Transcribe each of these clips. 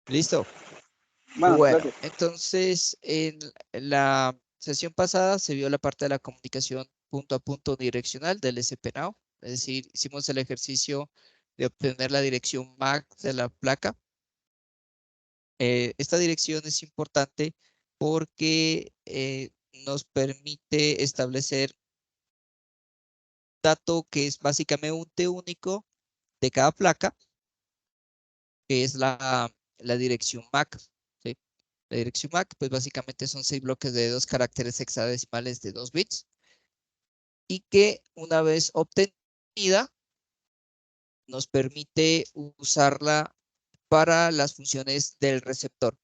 Listo. Bueno, Bueno, gracias. entonces en la sesión pasada se vio la parte de la comunicación punto a punto direccional del SP-Now. Es decir, hicimos el ejercicio de obtener la dirección MAC de la placa. Esta dirección es importante porque nos permite establecer dato que es básicamente único de cada placa, que es la dirección MAC. ¿Sí? La dirección MAC, pues básicamente son 6 bloques de 2 caracteres hexadecimales de 2 bits y que una vez obtenida nos permite usarla para las funciones del receptor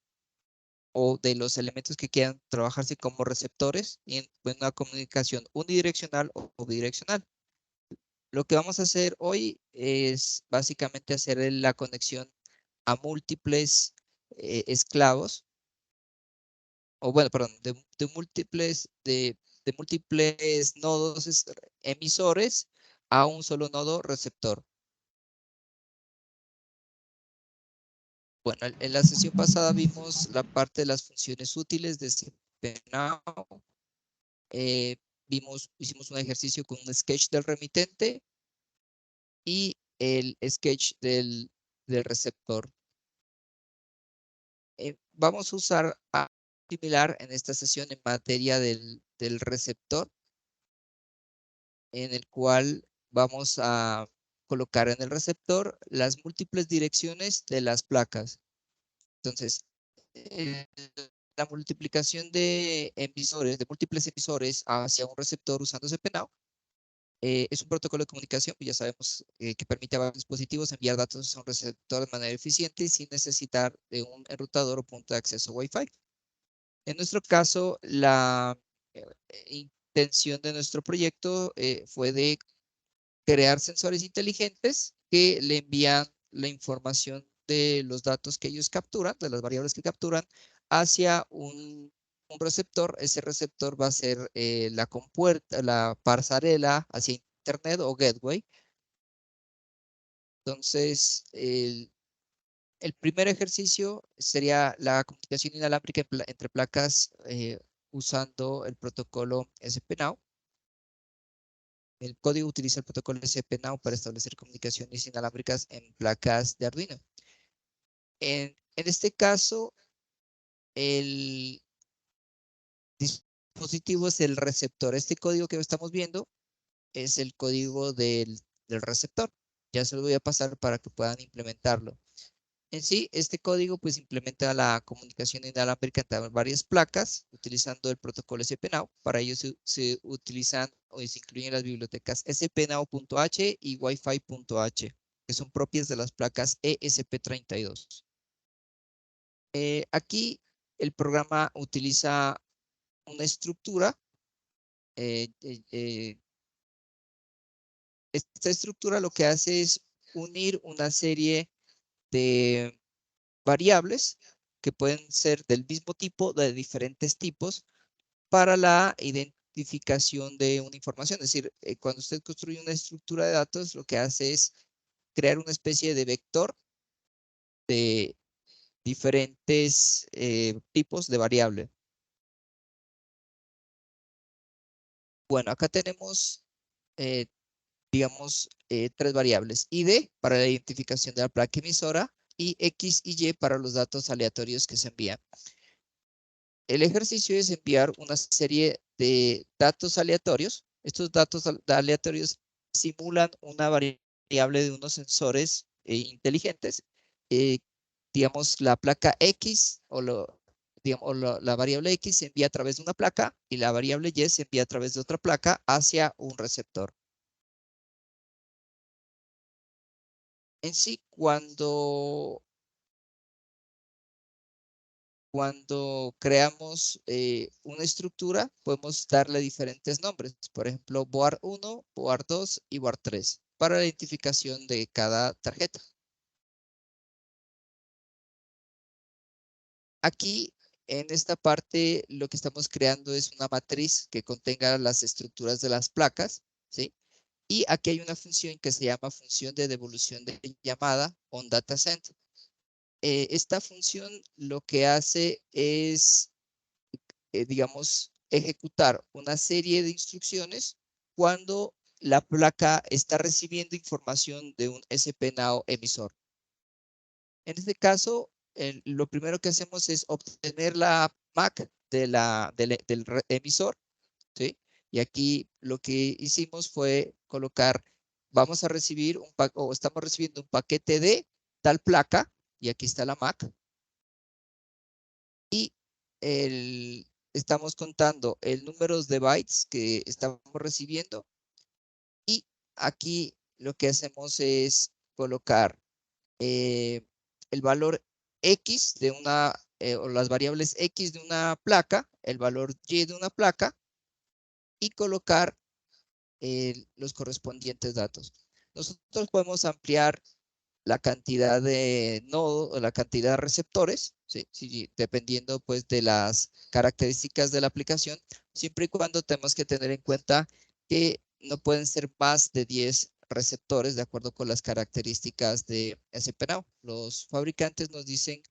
o de los elementos que quieran trabajarse como receptores en una comunicación unidireccional o bidireccional. Lo que vamos a hacer hoy es básicamente hacer la conexión a múltiples esclavos, o bueno, perdón, de múltiples nodos emisores a un solo nodo receptor. Bueno, en la sesión pasada vimos la parte de las funciones útiles de CPNAW. Eh, hicimos un ejercicio con un sketch del remitente y el sketch del receptor. Vamos a usar algo similar en esta sesión en materia del receptor, en el cual vamos a colocar en el receptor las múltiples direcciones de las placas. Entonces, eh, la multiplicación de emisores, de múltiples emisores hacia un receptor usando CPNAW, es un protocolo de comunicación, pues ya sabemos que permite a varios dispositivos enviar datos a un receptor de manera eficiente y sin necesitar de un enrutador o punto de acceso Wi-Fi. En nuestro caso, la intención de nuestro proyecto fue de crear sensores inteligentes que le envían la información de los datos que ellos capturan, de las variables que capturan, hacia un receptor. Ese receptor va a ser la compuerta, la pasarela hacia Internet o gateway. Entonces, el primer ejercicio sería la comunicación inalámbrica entre placas usando el protocolo SP-Now. El código utiliza el protocolo SP-Now para establecer comunicaciones inalámbricas en placas de Arduino. En este caso, el dispositivo es el receptor. Este código que estamos viendo es el código del receptor. Ya se lo voy a pasar para que puedan implementarlo. En sí, este código pues implementa la comunicación inalámbrica entre varias placas utilizando el protocolo SP-Now. Para ello se utilizan o se incluyen las bibliotecas spnow.h y wifi.h, que son propias de las placas ESP32. Aquí el programa utiliza una estructura. eh, eh, eh, Esta estructura lo que hace es unir una serie de variables que pueden ser del mismo tipo, de diferentes tipos, para la identificación de una información. Es decir, cuando usted construye una estructura de datos, lo que hace es crear una especie de vector de diferentes tipos de variable. Bueno, acá tenemos, digamos, 3 variables. ID para la identificación de la placa emisora y X y Y para los datos aleatorios que se envían. El ejercicio es enviar una serie de datos aleatorios. Estos datos aleatorios simulan una variable de unos sensores inteligentes. Eh, digamos, la placa X la variable X se envía a través de una placa y la variable Y se envía a través de otra placa hacia un receptor. En sí, cuando creamos una estructura, podemos darle diferentes nombres. Por ejemplo, board 1, board 2 y board 3 para la identificación de cada tarjeta. Aquí, en esta parte, lo que estamos creando es una matriz que contenga las estructuras de las placas, ¿sí? Y aquí hay una función que se llama función de devolución de llamada on data send. esta función lo que hace es, digamos, ejecutar una serie de instrucciones cuando la placa está recibiendo información de un SPNAO emisor. En este caso, lo primero que hacemos es obtener la MAC del emisor, ¿sí? Y aquí lo que hicimos fue colocar, vamos a recibir o estamos recibiendo un paquete de tal placa, y aquí está la MAC, y estamos contando el número de bytes que estamos recibiendo, y aquí lo que hacemos es colocar el valor X de o las variables X de una placa, el valor Y de una placa, y colocar los correspondientes datos. Nosotros podemos ampliar la cantidad de nodos o la cantidad de receptores, ¿sí? Sí, dependiendo pues de las características de la aplicación, siempre y cuando tenemos que tener en cuenta que no pueden ser más de 10 receptores de acuerdo con las características de SPNAO. Los fabricantes nos dicen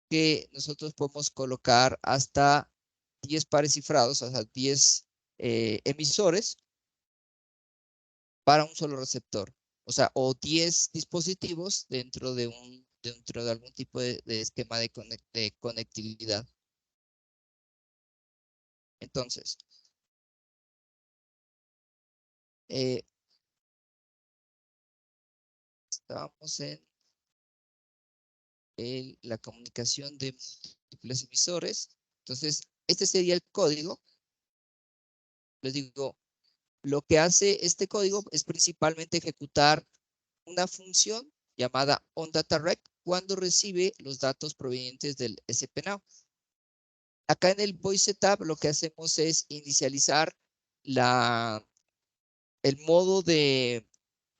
que nosotros podemos colocar hasta 10 pares cifrados, o sea, 10 emisores para un solo receptor. O sea, o 10 dispositivos dentro de algún tipo de esquema de conectividad. Entonces, estábamos en la comunicación de múltiples emisores. Entonces, este sería el código. Les digo, lo que hace este código es principalmente ejecutar una función llamada onDataRec cuando recibe los datos provenientes del SPNAO. Acá en el voice setup lo que hacemos es inicializar el modo de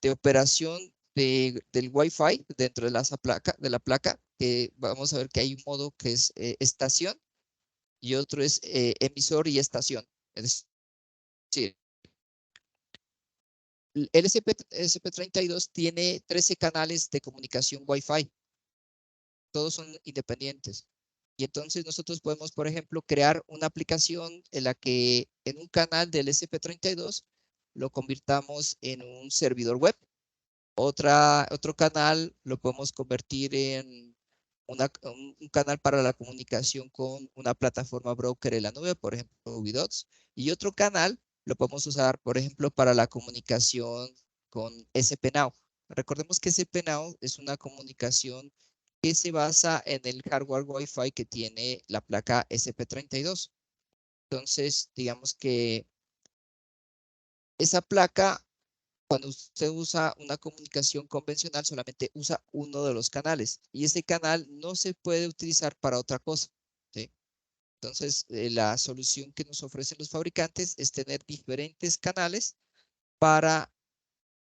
operación del Wi-Fi dentro de la placa, que vamos a ver que hay un modo que es estación y otro es emisor y estación. Es decir, el SP32 tiene 13 canales de comunicación Wi-Fi. Todos son independientes. Y entonces nosotros podemos, por ejemplo, crear una aplicación en la que en un canal del SP32 lo convirtamos en un servidor web. Otro canal lo podemos convertir en un canal para la comunicación con una plataforma broker en la nube, por ejemplo, Ubidots. Y otro canal lo podemos usar, por ejemplo, para la comunicación con SPNAO. Recordemos que SPNAO es una comunicación que se basa en el hardware Wi-Fi que tiene la placa SP32. Entonces, digamos que esa placa, cuando usted usa una comunicación convencional, solamente usa uno de los canales y ese canal no se puede utilizar para otra cosa, ¿sí? Entonces, la solución que nos ofrecen los fabricantes es tener diferentes canales para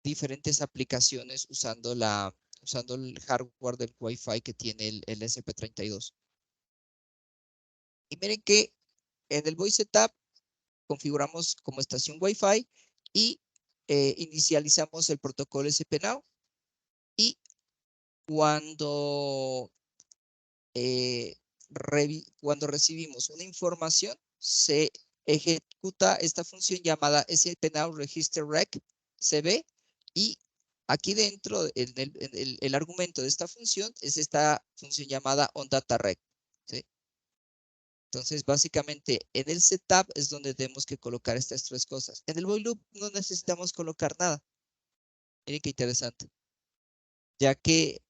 diferentes aplicaciones usando el hardware del Wi-Fi que tiene el SP32. Y miren que en el Voice Setup configuramos como estación Wi-Fi y inicializamos el protocolo SPNAO. Y cuando, cuando recibimos una información, se ejecuta esta función llamada SPNAO Register Rec CB, y aquí dentro el argumento de esta función es esta función llamada onDataRec, ¿sí? Entonces, básicamente, en el setup es donde tenemos que colocar estas tres cosas. En el while loop no necesitamos colocar nada. Miren qué interesante. Ya que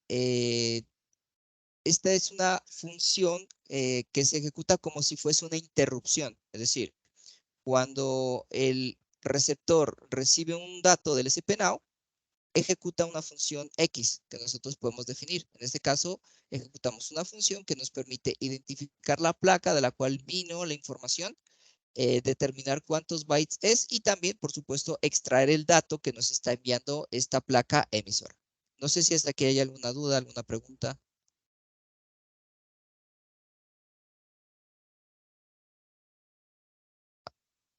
esta es una función que se ejecuta como si fuese una interrupción. Es decir, cuando el receptor recibe un dato del SPNAO, ejecuta una función X que nosotros podemos definir. En este caso, ejecutamos una función que nos permite identificar la placa de la cual vino la información, determinar cuántos bytes es y también, por supuesto, extraer el dato que nos está enviando esta placa emisora. No sé si hasta aquí hay alguna duda, alguna pregunta.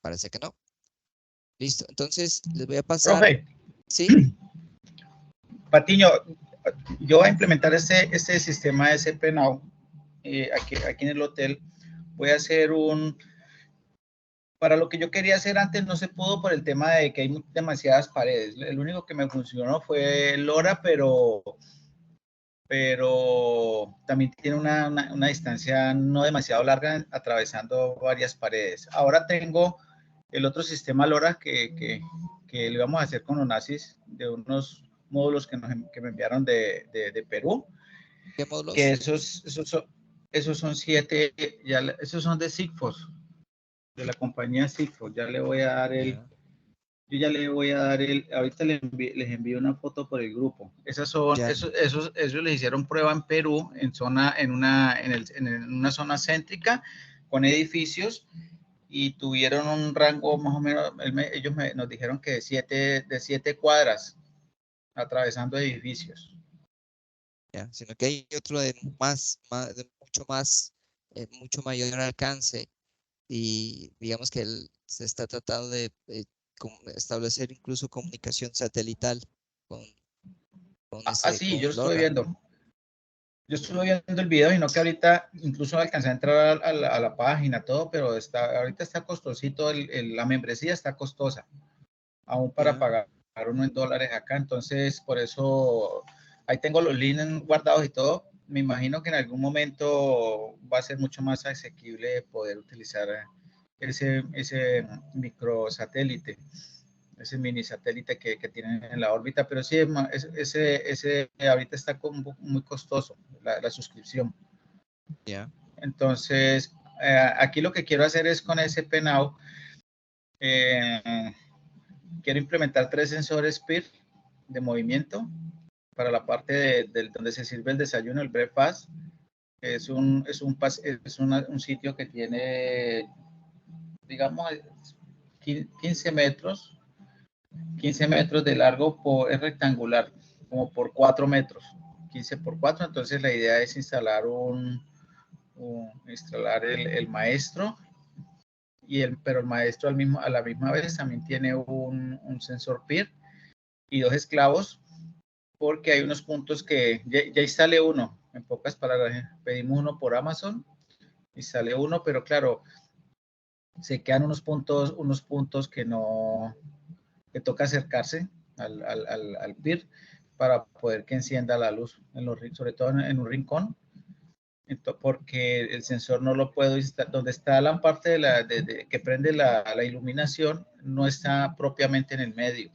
Parece que no. Listo. Entonces, les voy a pasar. Profe, ¿Sí? Patiño, yo voy a implementar este sistema SP Now aquí en el hotel. Voy a hacer para lo que yo quería hacer antes no se pudo por el tema de que hay demasiadas paredes. El único que me funcionó fue LoRa, pero también tiene una distancia no demasiado larga atravesando varias paredes. Ahora tengo el otro sistema LoRa que le vamos a hacer con Onassis, de unos módulos que me enviaron de Perú. ¿Qué módulos? Que esos son 7, esos son de Sigfox, de la compañía Sigfox. Ya le voy a dar yo ya le voy a dar ahorita les envío una foto por el grupo. Esos les hicieron prueba en Perú, en una zona céntrica, con edificios, y tuvieron un rango más o menos, ellos nos dijeron que de 7 cuadras, atravesando edificios. Sino que hay otro de mucho mayor alcance, y digamos que se está tratando de establecer incluso comunicación satelital con Sí, yo estuve LoRa. viendo. Yo estuve viendo el video, y no que ahorita incluso alcancé a entrar a la página, todo, pero ahorita está costosito, la membresía está costosa, aún para pagar uno en dólares acá. Entonces, por eso, ahí tengo los links guardados y todo. Me imagino que en algún momento va a ser mucho más asequible poder utilizar ese microsatélite, ese mini satélite que tienen en la órbita, pero sí, ese ahorita está muy costoso, la suscripción. Entonces, aquí lo que quiero hacer es con ese Now, quiero implementar 3 sensores PIR de movimiento para la parte donde se sirve el desayuno, el breakfast. Es un sitio que tiene, digamos, 15 metros de largo, es rectangular, como por 4 metros, 15 por 4. Entonces la idea es instalar el maestro, pero el maestro a la misma vez también tiene un sensor PIR y 2 esclavos, porque hay unos puntos que ya instalé uno, en pocas palabras, pedimos uno por Amazon, instalé uno, pero claro, se quedan unos puntos que toca acercarse al PIR para poder que encienda la luz, sobre todo en un rincón, porque el sensor no lo puedo instalar, donde está la parte que prende la iluminación, no está propiamente en el medio.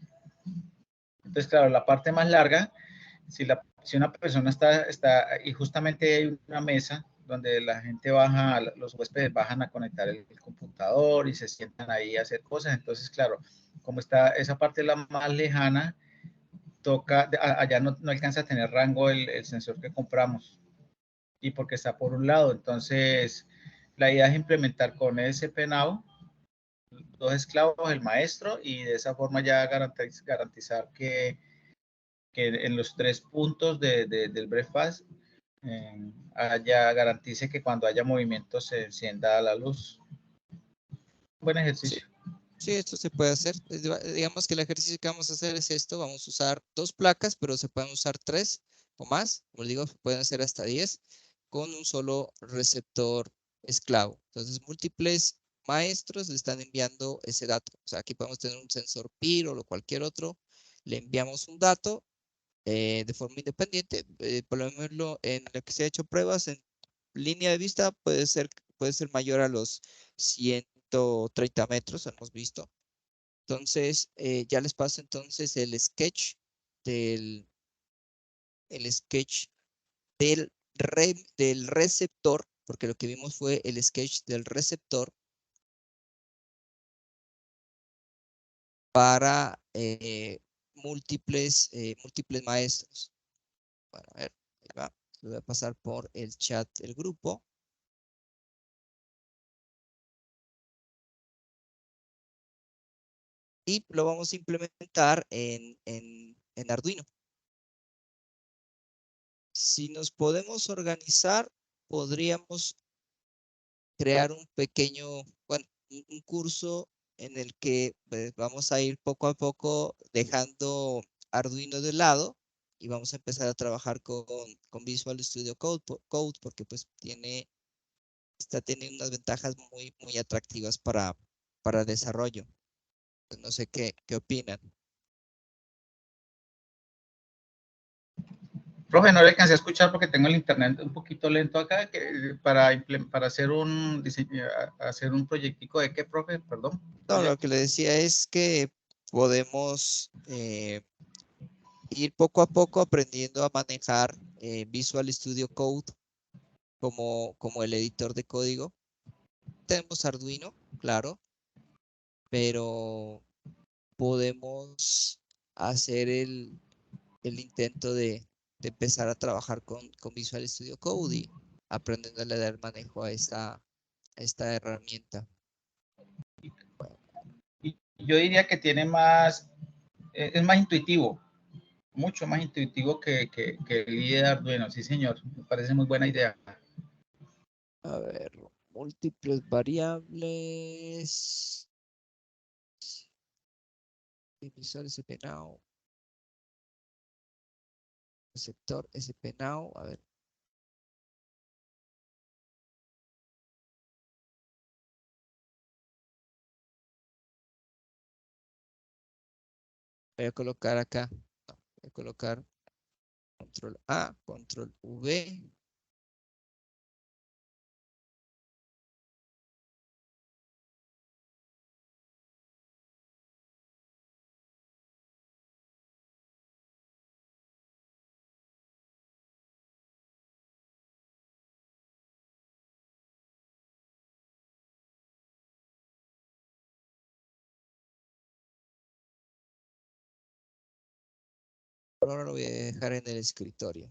Entonces, claro, la parte más larga, si una persona está, y justamente hay una mesa donde la gente los huéspedes bajan a conectar el computador y se sientan ahí a hacer cosas. Entonces, claro, como está esa parte la más lejana, allá no alcanza a tener rango el sensor que compramos, y porque está por un lado. Entonces, la idea es implementar con ese Now 2 esclavos, el maestro, y de esa forma ya garantizar que en los 3 puntos del breakfast garantice que cuando haya movimiento se encienda la luz. Buen ejercicio. Sí, esto se puede hacer. Digamos que el ejercicio que vamos a hacer es esto. Vamos a usar 2 placas, pero se pueden usar 3 o más. Como les digo, pueden ser hasta 10 con un solo receptor esclavo. Entonces, múltiples maestros le están enviando ese dato. O sea, aquí podemos tener un sensor PIR o cualquier otro. Le enviamos un dato de forma independiente. Por lo menos en lo que se ha hecho pruebas en línea de vista puede ser mayor a los 130 metros, hemos visto. Entonces, ya les paso entonces el sketch del receptor, porque lo que vimos fue el sketch del receptor para múltiples maestros. Bueno, a ver, ahí va. Lo voy a pasar por el chat del grupo. Y lo vamos a implementar en Arduino. Si nos podemos organizar, podríamos crear un pequeño, bueno, un curso en el que pues, vamos a ir poco a poco dejando Arduino de lado y vamos a empezar a trabajar con Visual Studio Code porque pues está teniendo unas ventajas muy atractivas para desarrollo. No sé qué opinan. Profe, no le alcancé a escuchar porque tengo el internet un poquito lento acá para hacer un diseño, hacer un proyectico de qué, profe, perdón. No, lo que le decía es que podemos ir poco a poco aprendiendo a manejar Visual Studio Code como el editor de código. Tenemos Arduino, claro, pero podemos hacer el intento de empezar a trabajar con Visual Studio Code y aprendiéndole a dar manejo a esta herramienta. Y yo diría que tiene más, es más intuitivo, mucho más intuitivo que el IDE de Arduino. Sí, señor, me parece muy buena idea. A ver, múltiples variables. Visual SPNow. Receptor SPNow. A ver. Voy a colocar acá. No, voy a colocar control A, control V. Ahora lo voy a dejar en el escritorio.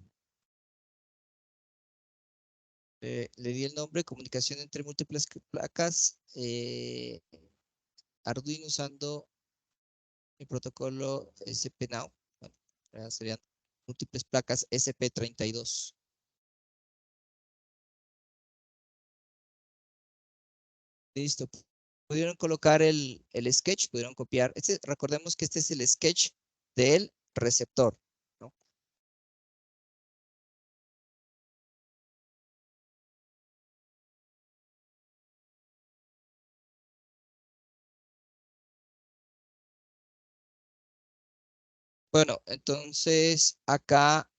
Le di el nombre, comunicación entre múltiples placas. Arduino usando el protocolo SPNow. Bueno, serían múltiples placas SP32. Listo. Pudieron colocar el sketch, pudieron copiar. Recordemos que este es el sketch del receptor, ¿no? Bueno, entonces acá,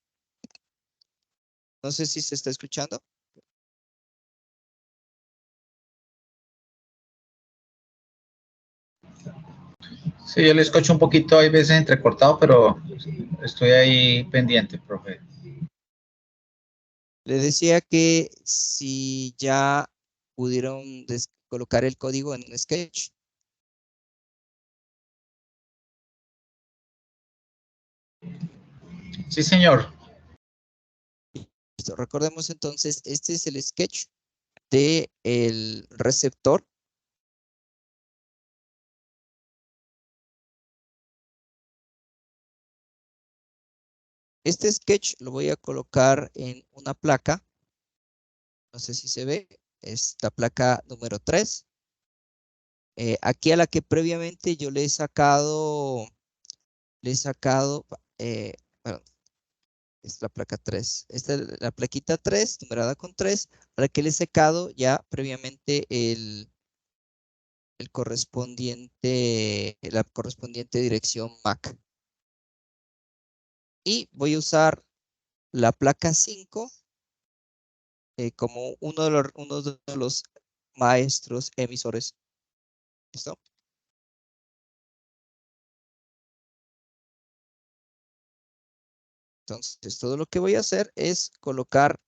no sé si se está escuchando. Sí, yo le escucho un poquito, hay veces entrecortado, pero estoy ahí pendiente, profe. Le decía que si ya pudieron colocar el código en un sketch. Sí, señor. Listo. Recordemos entonces, este es el sketch del receptor. Este sketch lo voy a colocar en una placa. No sé si se ve. Es la placa número 3. Aquí a la que previamente yo perdón, es la placa 3. Esta es la plaquita 3, numerada con 3, a la que le he secado ya previamente la correspondiente dirección MAC. Y voy a usar la placa 5 como uno de los maestros emisores. ¿Listo? Entonces, todo lo que voy a hacer es conectar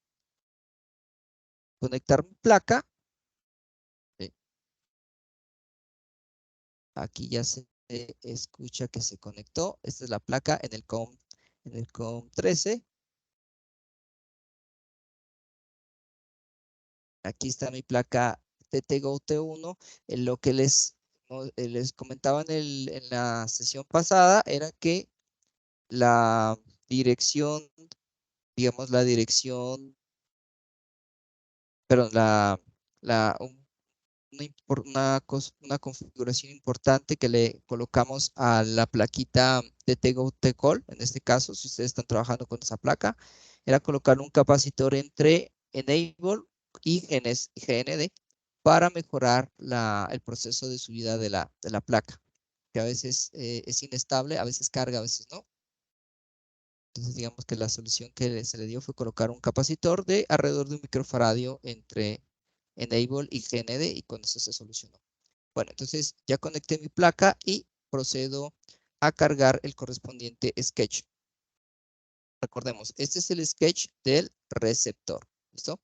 mi placa. Aquí ya se escucha que se conectó. Esta es la placa en el COM 13. Aquí está mi placa TTGO T1. Lo que les comentaba en la sesión pasada era que la dirección, digamos, perdón, una configuración importante que le colocamos a la plaquita de TGO-TCOL, en este caso, si ustedes están trabajando con esa placa, era colocar un capacitor entre Enable y GND para mejorar el proceso de subida de la placa, que a veces es inestable, a veces carga, a veces no. Entonces, digamos que la solución que se le dio fue colocar un capacitor de alrededor de 1 microfaradio entre Enable y GND y con eso se solucionó. Bueno, entonces ya conecté mi placa y procedo a cargar el correspondiente sketch. Recordemos, este es el sketch del receptor. ¿Listo?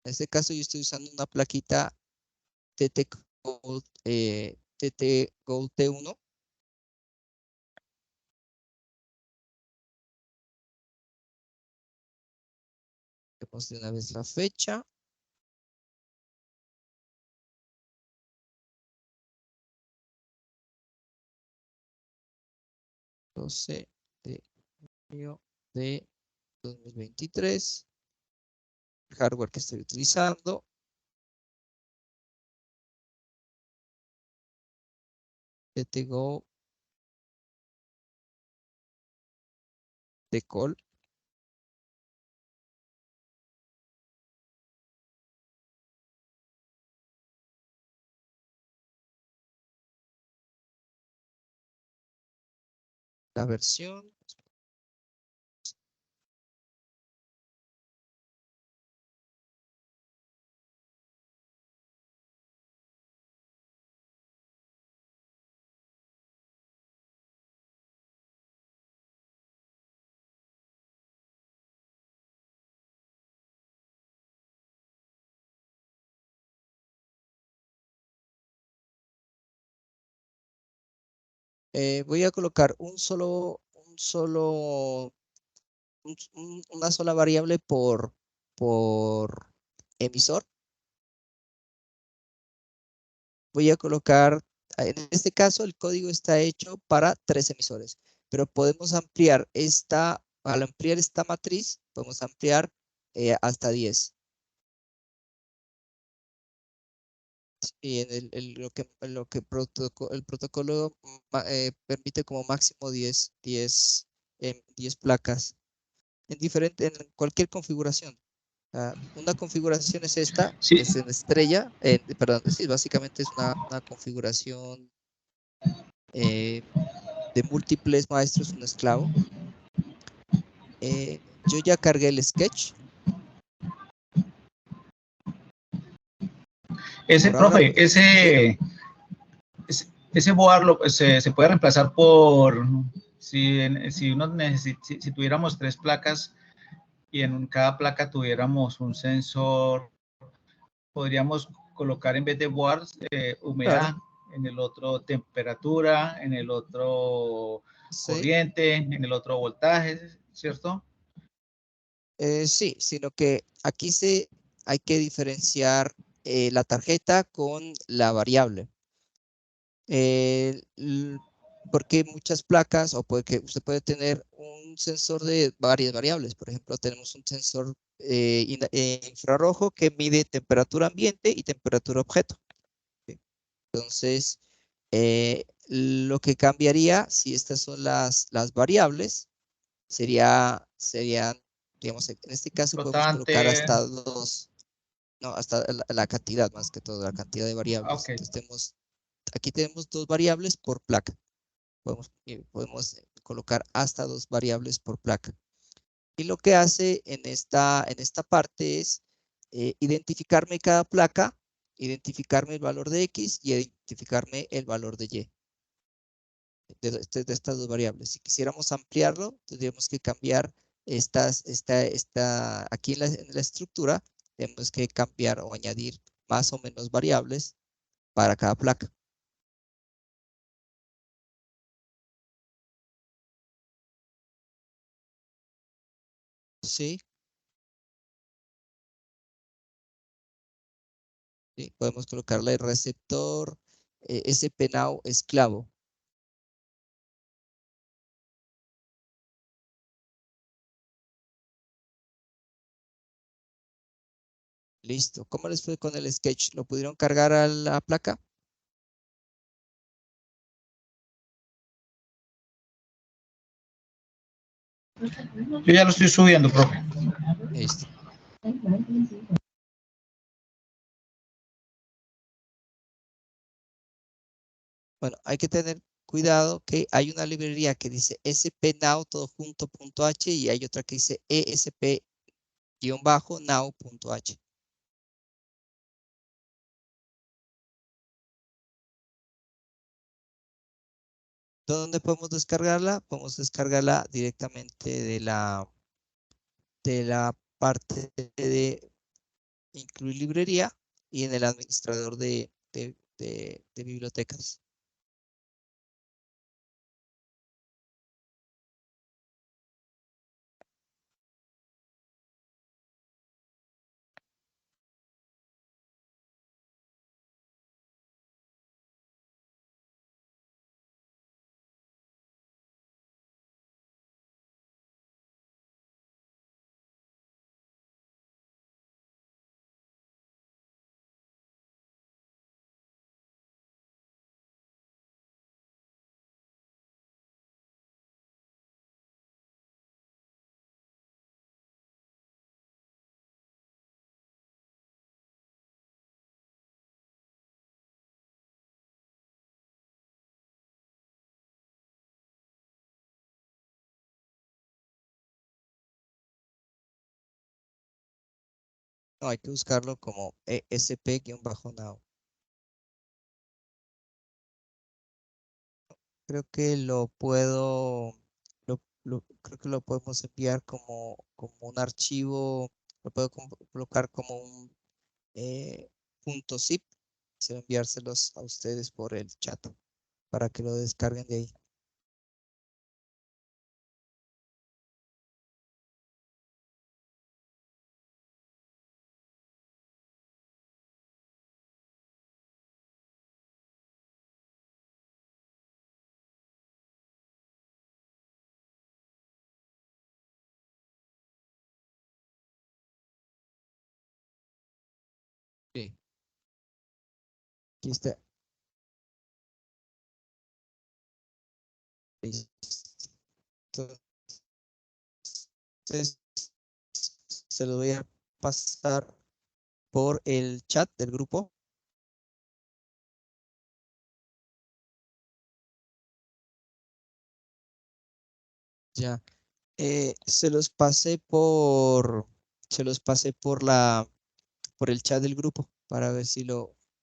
En este caso yo estoy usando una plaquita TT Gold, TT Gold T1. Vemos de una vez la fecha. ...12 de junio de 2023. El hardware que estoy utilizando. TTGO TCOL. La versión. Voy a colocar una sola variable por emisor. Voy a colocar, en este caso el código está hecho para 3 emisores, pero podemos ampliar al ampliar esta matriz, podemos ampliar hasta 10. Y el protocolo permite como máximo 10 placas en cualquier configuración. Una configuración es esta, Sí, es en estrella, perdón, sí, básicamente es una configuración de múltiples maestros, un esclavo. Yo ya cargué el sketch. ese Por ahora, profe, sí, ese board se puede reemplazar por, si uno si tuviéramos 3 placas y en cada placa tuviéramos un sensor, podríamos colocar en vez de boards humedad, claro, en el otro temperatura, en el otro sí. corriente, en el otro voltaje, ¿cierto? Sí, sino que aquí hay que diferenciar la tarjeta con la variable. Porque muchas placas, o puede que usted puede tener un sensor de varias variables. Por ejemplo, tenemos un sensor infrarrojo que mide temperatura ambiente y temperatura objeto. ¿Sí? Entonces, lo que cambiaría, si estas son las variables, serían, digamos, en este caso podemos colocar Flotante. hasta no, hasta la cantidad, más que todo, la cantidad de variables. Ok. Entonces, aquí tenemos 2 variables por placa. Podemos colocar hasta 2 variables por placa. Y lo que hace en esta parte es identificarme cada placa, identificarme el valor de X y identificarme el valor de Y de estas 2 variables. Si quisiéramos ampliarlo, tendríamos que cambiar aquí en la estructura, tenemos que cambiar o añadir más o menos variables para cada placa. Sí, sí, podemos colocarle receptor SPNOW esclavo. Listo. ¿Cómo les fue con el sketch? ¿Lo pudieron cargar a la placa? Yo ya lo estoy subiendo, profe. Listo. Bueno, hay que tener cuidado que hay una librería que dice spnow todo junto punto h y hay otra que dice esp-now.h. ¿Dónde podemos descargarla? Podemos descargarla directamente de la parte de incluir librería y en el administrador de bibliotecas. No, hay que buscarlo como esp-now. Creo que creo que lo podemos enviar como un archivo, lo puedo colocar como un punto zip, se enviárselos a ustedes por el chat para que lo descarguen de ahí. Sí. Aquí está. Listo. Entonces, se lo voy a pasar por el chat del grupo. Ya. Se los pasé por el chat del grupo para ver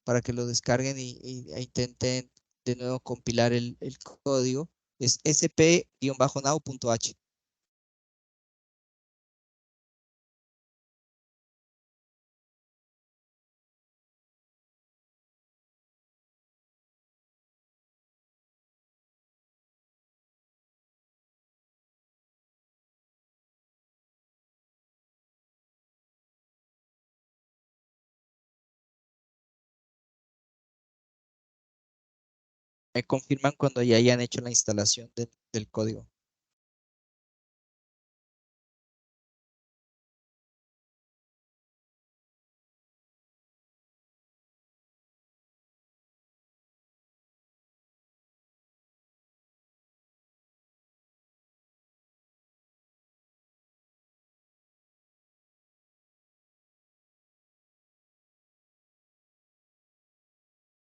para que lo descarguen e intenten de nuevo compilar el código. Es sp-now.h. Me confirman cuando ya hayan hecho la instalación del código.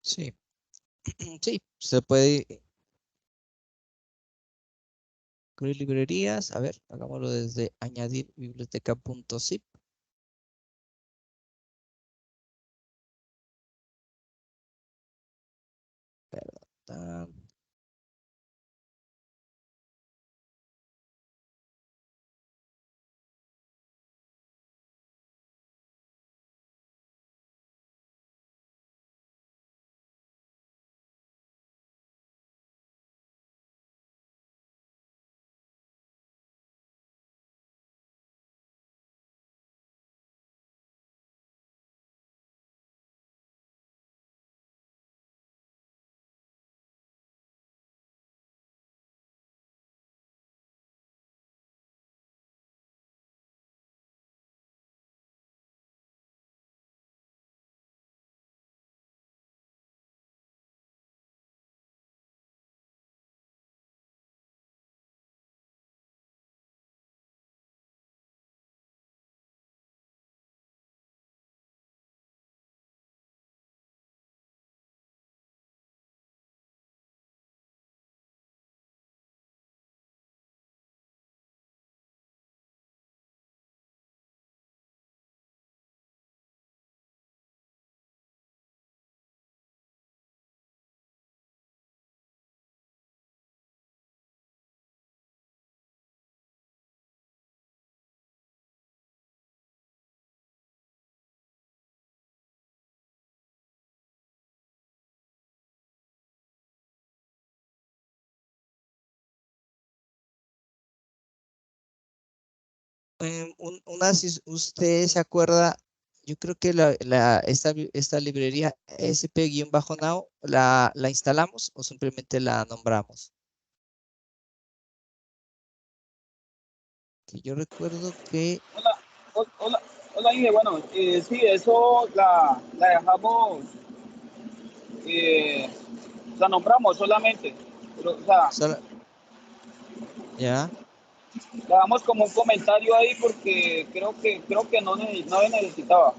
Sí, sí, se puede incluir librerías. A ver, hagámoslo desde añadir biblioteca.zip. Perdón. Si usted se acuerda, yo creo que esta librería SP-Now la instalamos o simplemente la nombramos. Que yo recuerdo que Hola, hola, hola, Inge. Bueno, sí, eso la dejamos, la nombramos solamente, pero, o sea, sola- ya, la damos como un comentario ahí porque creo que no se necesitaba.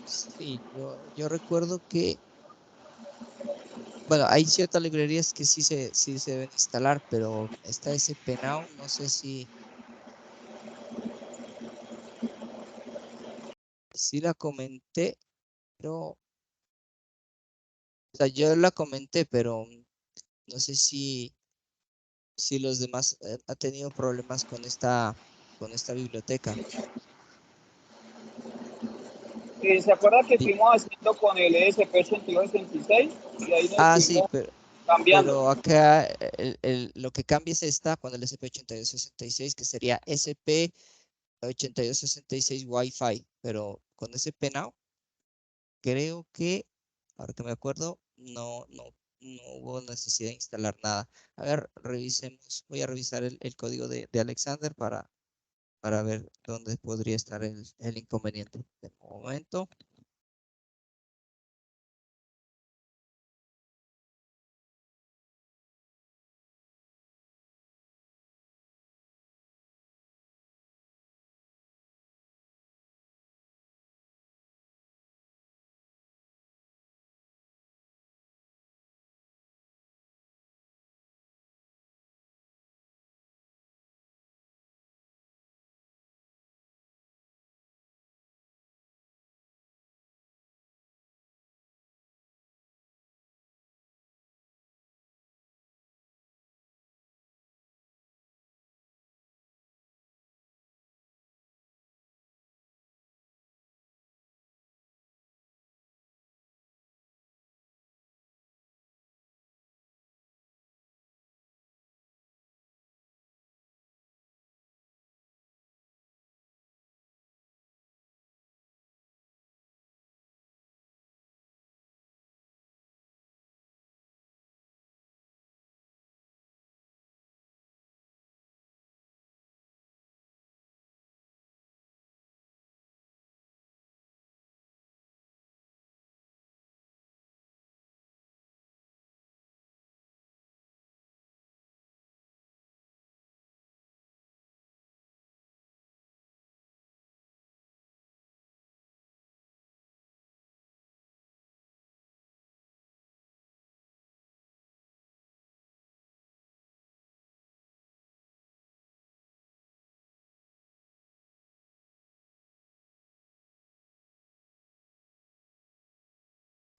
sí, yo recuerdo que, bueno, hay ciertas librerías que sí se deben instalar, pero esta SP-Now, no sé si la comenté, pero, o sea, yo la comenté, pero no sé si los demás ha tenido problemas con esta biblioteca. ¿Se acuerda que Sí. estuvimos haciendo con el ESP8266 y ahí nos Ah, sí, estuvimos cambiando? pero acá lo que cambia es esta con el SP8266, que sería SP8266 Wi-Fi, pero con SP Now, creo que, ahora que me acuerdo, no hubo necesidad de instalar nada. A ver, revisemos, voy a revisar el código de Alexander para ver dónde podría estar el inconveniente. De momento.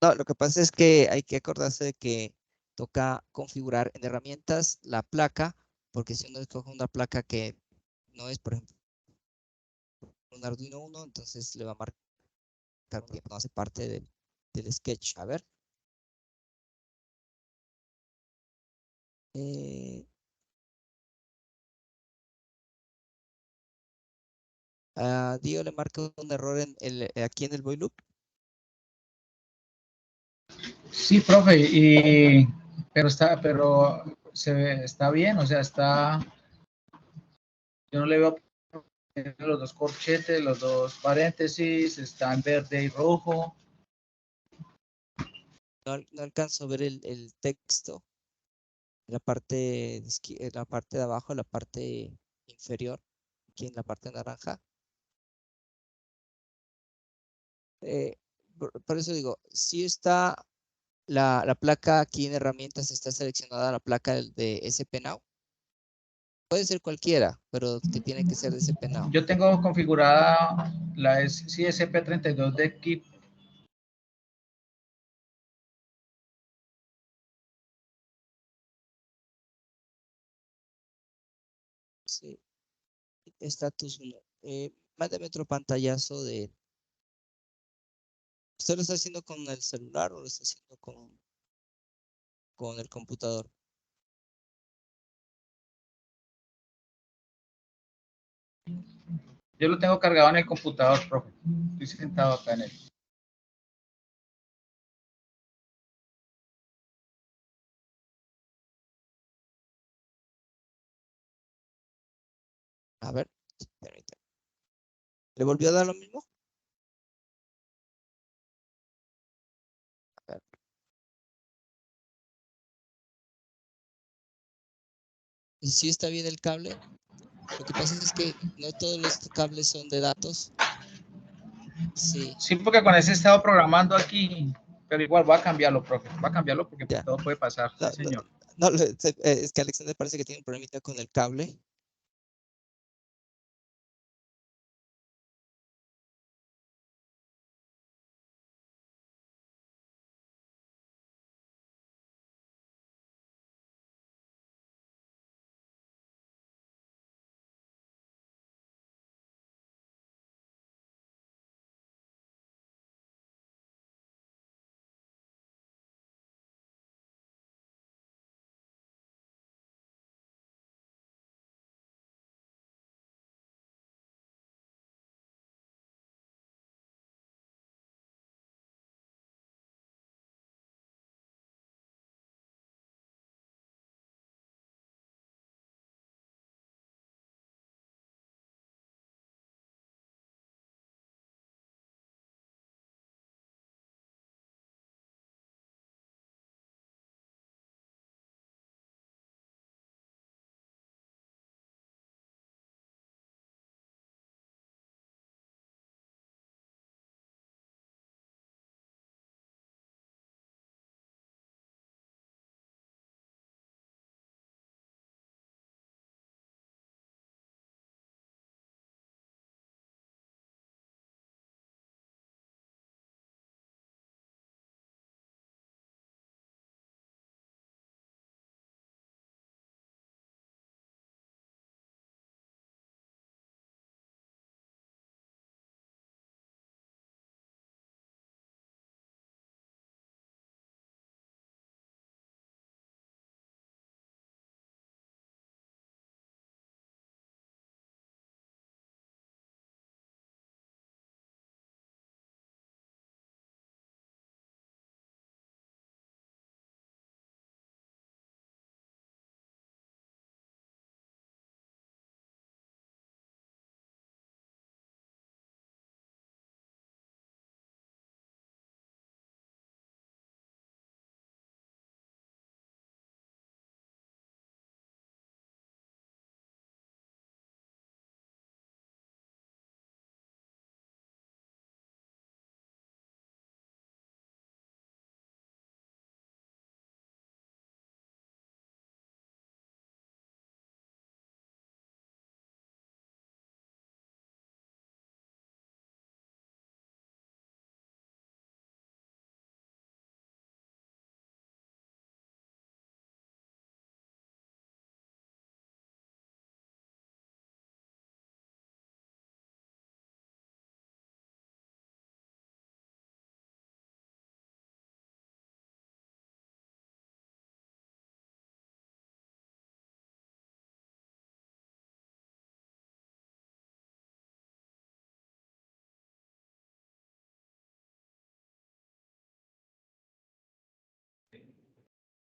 No, lo que pasa es que hay que acordarse de que toca configurar en herramientas la placa, porque si uno escoge una placa que no es, por ejemplo, un Arduino Uno, entonces le va a marcar un que no hace parte del sketch. A ver. Eh, a Dio le marca un error aquí en el void loop. Sí, profe, pero está bien, o sea, yo no le veo los dos corchetes, los dos paréntesis, está en verde y rojo. No alcanzo a ver el texto en la parte en la parte de abajo, en la parte inferior, aquí en la parte naranja. Eh, por eso digo, si está la placa aquí en herramientas, está seleccionada la placa de SP Now. Puede ser cualquiera, pero que tiene que ser de SP Now. Yo tengo configurada la CSP32 de Keep. Sí, status 1. Mándame otro pantallazo de. ¿Usted lo está haciendo con el celular o lo está haciendo con el computador? Yo lo tengo cargado en el computador, profe. Estoy sentado acá en él. A ver, permítame. ¿Le volvió a dar lo mismo? A ver. ¿Y si está bien el cable? Lo que pasa es que no todos los cables son de datos. Sí. Sí, porque con ese he estado programando aquí, pero igual voy a cambiarlo, profe. Voy a cambiarlo porque Ya. todo puede pasar, No, sí, señor. no, es que Alexander parece que tiene un problemita con el cable.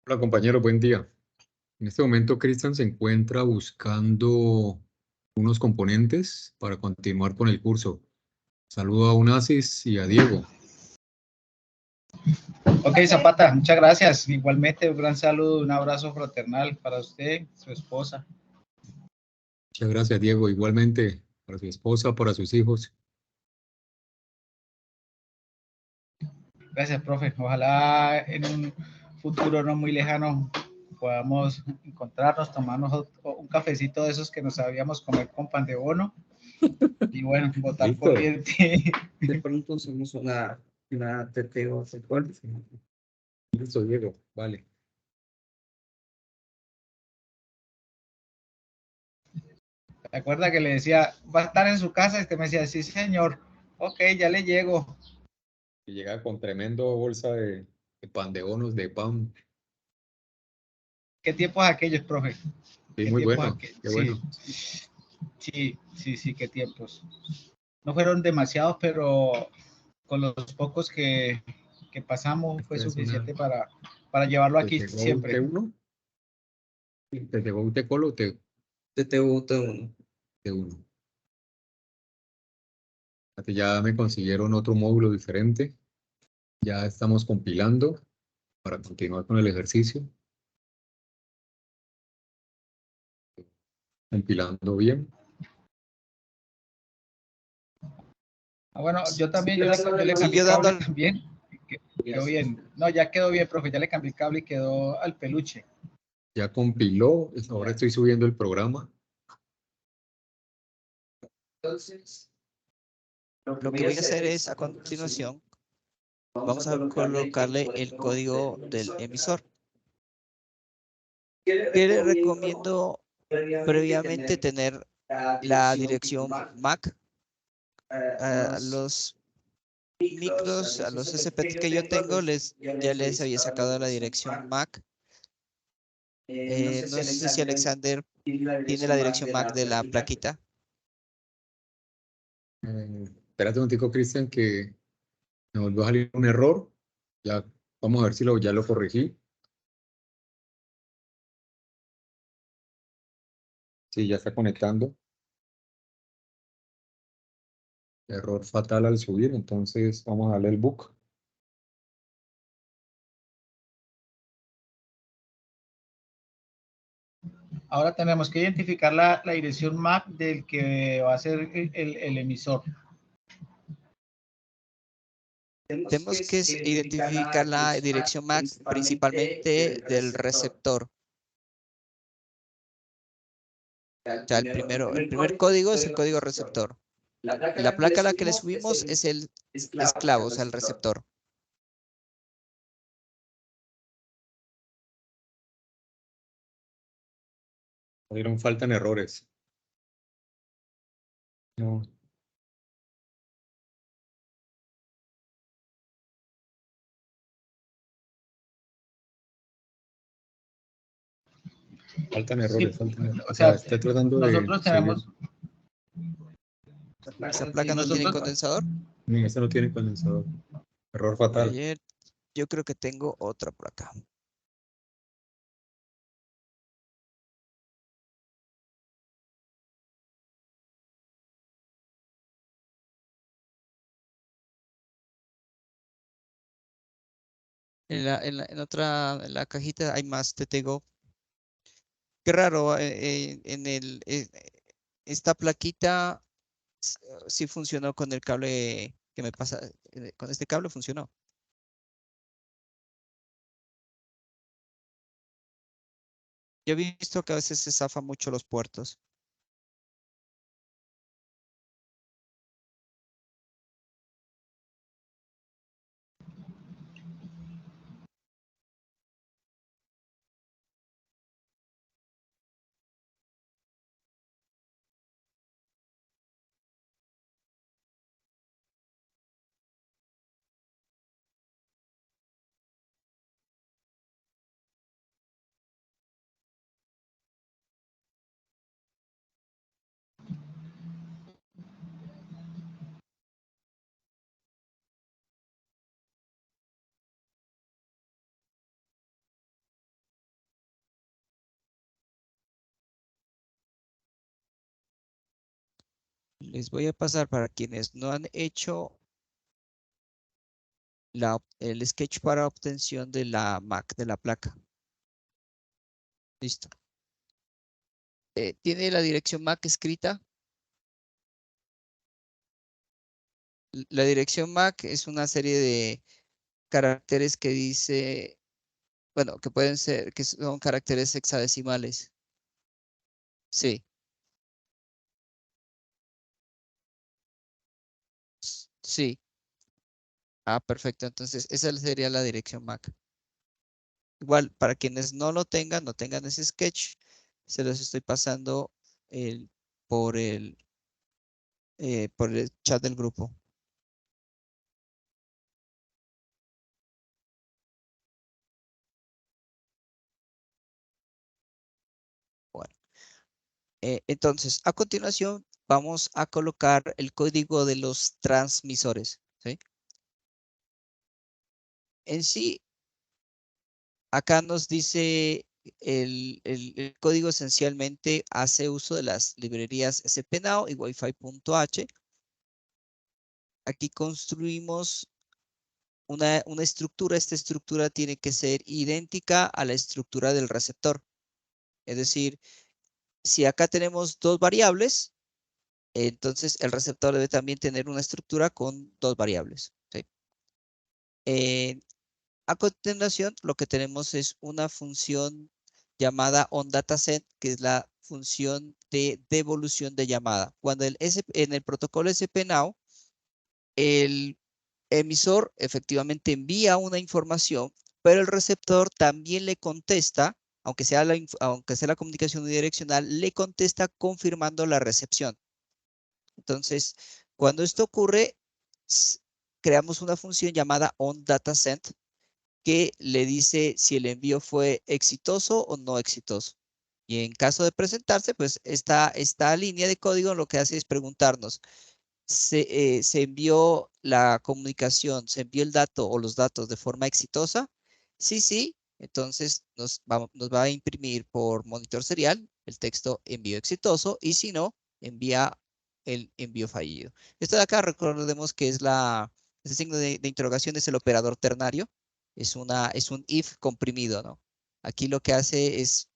Hola compañero, buen día. En este momento Cristian se encuentra buscando unos componentes para continuar con el curso. Saludo a Unasis y a Diego. Ok, Zapata, muchas gracias. Igualmente, un gran saludo, un abrazo fraternal para usted, su esposa. Muchas gracias, Diego. Igualmente para su esposa, para sus hijos. Gracias, profe. Ojalá en un futuro no muy lejano podamos encontrarnos, tomarnos un cafecito de esos que nos sabíamos comer con pan de bono y bueno, botar Listo. corriente. De pronto somos una TTO sexual. Listo, Diego. Vale. ¿Te acuerdas que le decía, va a estar en su casa? Este me decía, sí, señor. Ok, ya le llego. Y llega con tremendo bolsa de pan de bonos, de pan. ¿Qué tiempos aquellos, profe? Sí, ¿Qué muy tiempos bueno. aquellos? Qué Sí. bueno. Sí, sí, sí, qué tiempos. No fueron demasiados, pero con los pocos que pasamos fue Esta es suficiente una- para llevarlo ¿Te aquí llegó siempre. T1? ¿Te llegó un T-Colo o TTU T1. T1? Ya me consiguieron otro módulo diferente. Ya estamos compilando para continuar con el ejercicio. Compilando bien. Bueno, yo también, yo le cambié Siguió cable dando también. Quedó bien. No, ya quedó bien, profe. Ya le cambié el cable y quedó al peluche. Ya compiló. Ahora estoy subiendo el programa. Entonces, lo que voy a hacer es, a continuación, vamos a colocarle el código del emisor. ¿Qué le recomiendo previamente tener la dirección MAC? A los micros, a los SPT que yo tengo, ya les había sacado la dirección MAC. No sé si Alexander tiene la dirección MAC de la plaquita. Espérate un momentico, Cristian, que me volvió a salir un error. Ya vamos a ver si ya lo corregí. Sí, ya está conectando. Error fatal al subir, entonces vamos a darle el book. Ahora tenemos que identificar la dirección MAC del que va a ser el emisor. Tenemos que identificar la dirección MAC principalmente del receptor. O sea, el primer código es el código receptor. La placa a la que le subimos es el esclavo, o sea, el receptor. Dieron faltan errores. No. Faltan errores, Sí, faltan errores. o O sea, sea, está tratando de nosotros subir. tenemos, Esa placa no tiene nosotros, condensador. Esta no tiene condensador. Error fatal. Ayer yo creo que tengo otra por acá. En la cajita hay más, te tengo. Qué raro, esta plaquita sí funcionó con el cable que me pasa, con este cable funcionó. Yo he visto que a veces se zafan mucho los puertos. Les voy a pasar para quienes no han hecho el sketch para obtención de la MAC, de la placa. Listo. ¿Tiene la dirección MAC escrita? La dirección MAC es una serie de caracteres que dice, bueno, que pueden ser, que son caracteres hexadecimales. Sí, sí. Ah, perfecto. Entonces, esa sería la dirección MAC. Igual, para quienes no lo tengan, no tengan ese sketch, se los estoy pasando el, por por el chat del grupo. Bueno, Entonces, a continuación, vamos a colocar el código de los transmisores, ¿sí? En sí, acá nos dice el código esencialmente hace uso de las librerías spnow y wifi.h. Aquí construimos una estructura. Esta estructura tiene que ser idéntica a la estructura del receptor. Es decir, si acá tenemos dos variables, entonces el receptor debe también tener una estructura con dos variables, ¿sí? A continuación, lo que tenemos es una función llamada onDataSend, que es la función de devolución de llamada. Cuando en el protocolo SPNow, el emisor efectivamente envía una información, pero el receptor también le contesta, aunque sea la comunicación unidireccional, le contesta confirmando la recepción. Entonces, cuando esto ocurre, creamos una función llamada onDataSend que le dice si el envío fue exitoso o no exitoso. Y en caso de presentarse, pues esta línea de código lo que hace es preguntarnos, ¿se envió la comunicación, se envió el dato o los datos de forma exitosa? Sí, sí. Entonces nos va a imprimir por monitor serial el texto envío exitoso y si no, envía el envío fallido. Esto de acá, recordemos que ese signo de interrogación es el operador ternario. Es un if comprimido, ¿no? Aquí lo que hace es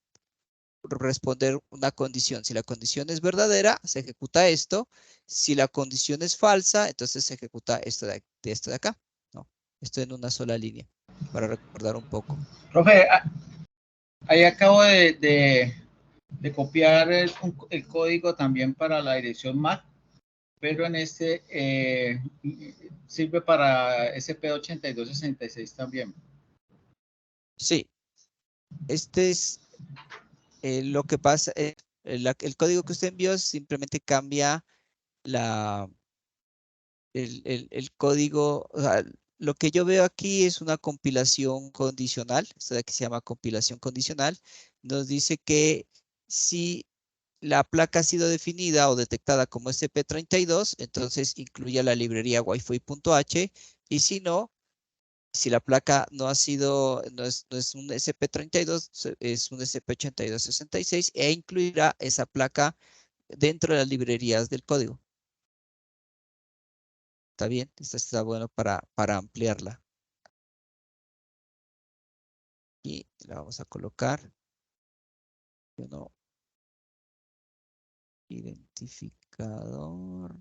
responder una condición. Si la condición es verdadera, se ejecuta esto. Si la condición es falsa, entonces se ejecuta esto de acá, ¿no? Esto en una sola línea, para recordar un poco. Profe, ahí acabo de copiar el código también para la dirección MAC, pero en este sirve para SP8266 también. Sí, este es lo que pasa. El código que usted envió simplemente cambia el código. O sea, lo que yo veo aquí es una compilación condicional. Esto de aquí se llama compilación condicional. Nos dice que si la placa ha sido definida o detectada como SP32, entonces incluye la librería wifi.h, y si no, si la placa no es un SP32, es un SP8266 e incluirá esa placa dentro de las librerías del código. ¿Está bien? Esto está bueno para ampliarla. Y la vamos a colocar. Uno, identificador.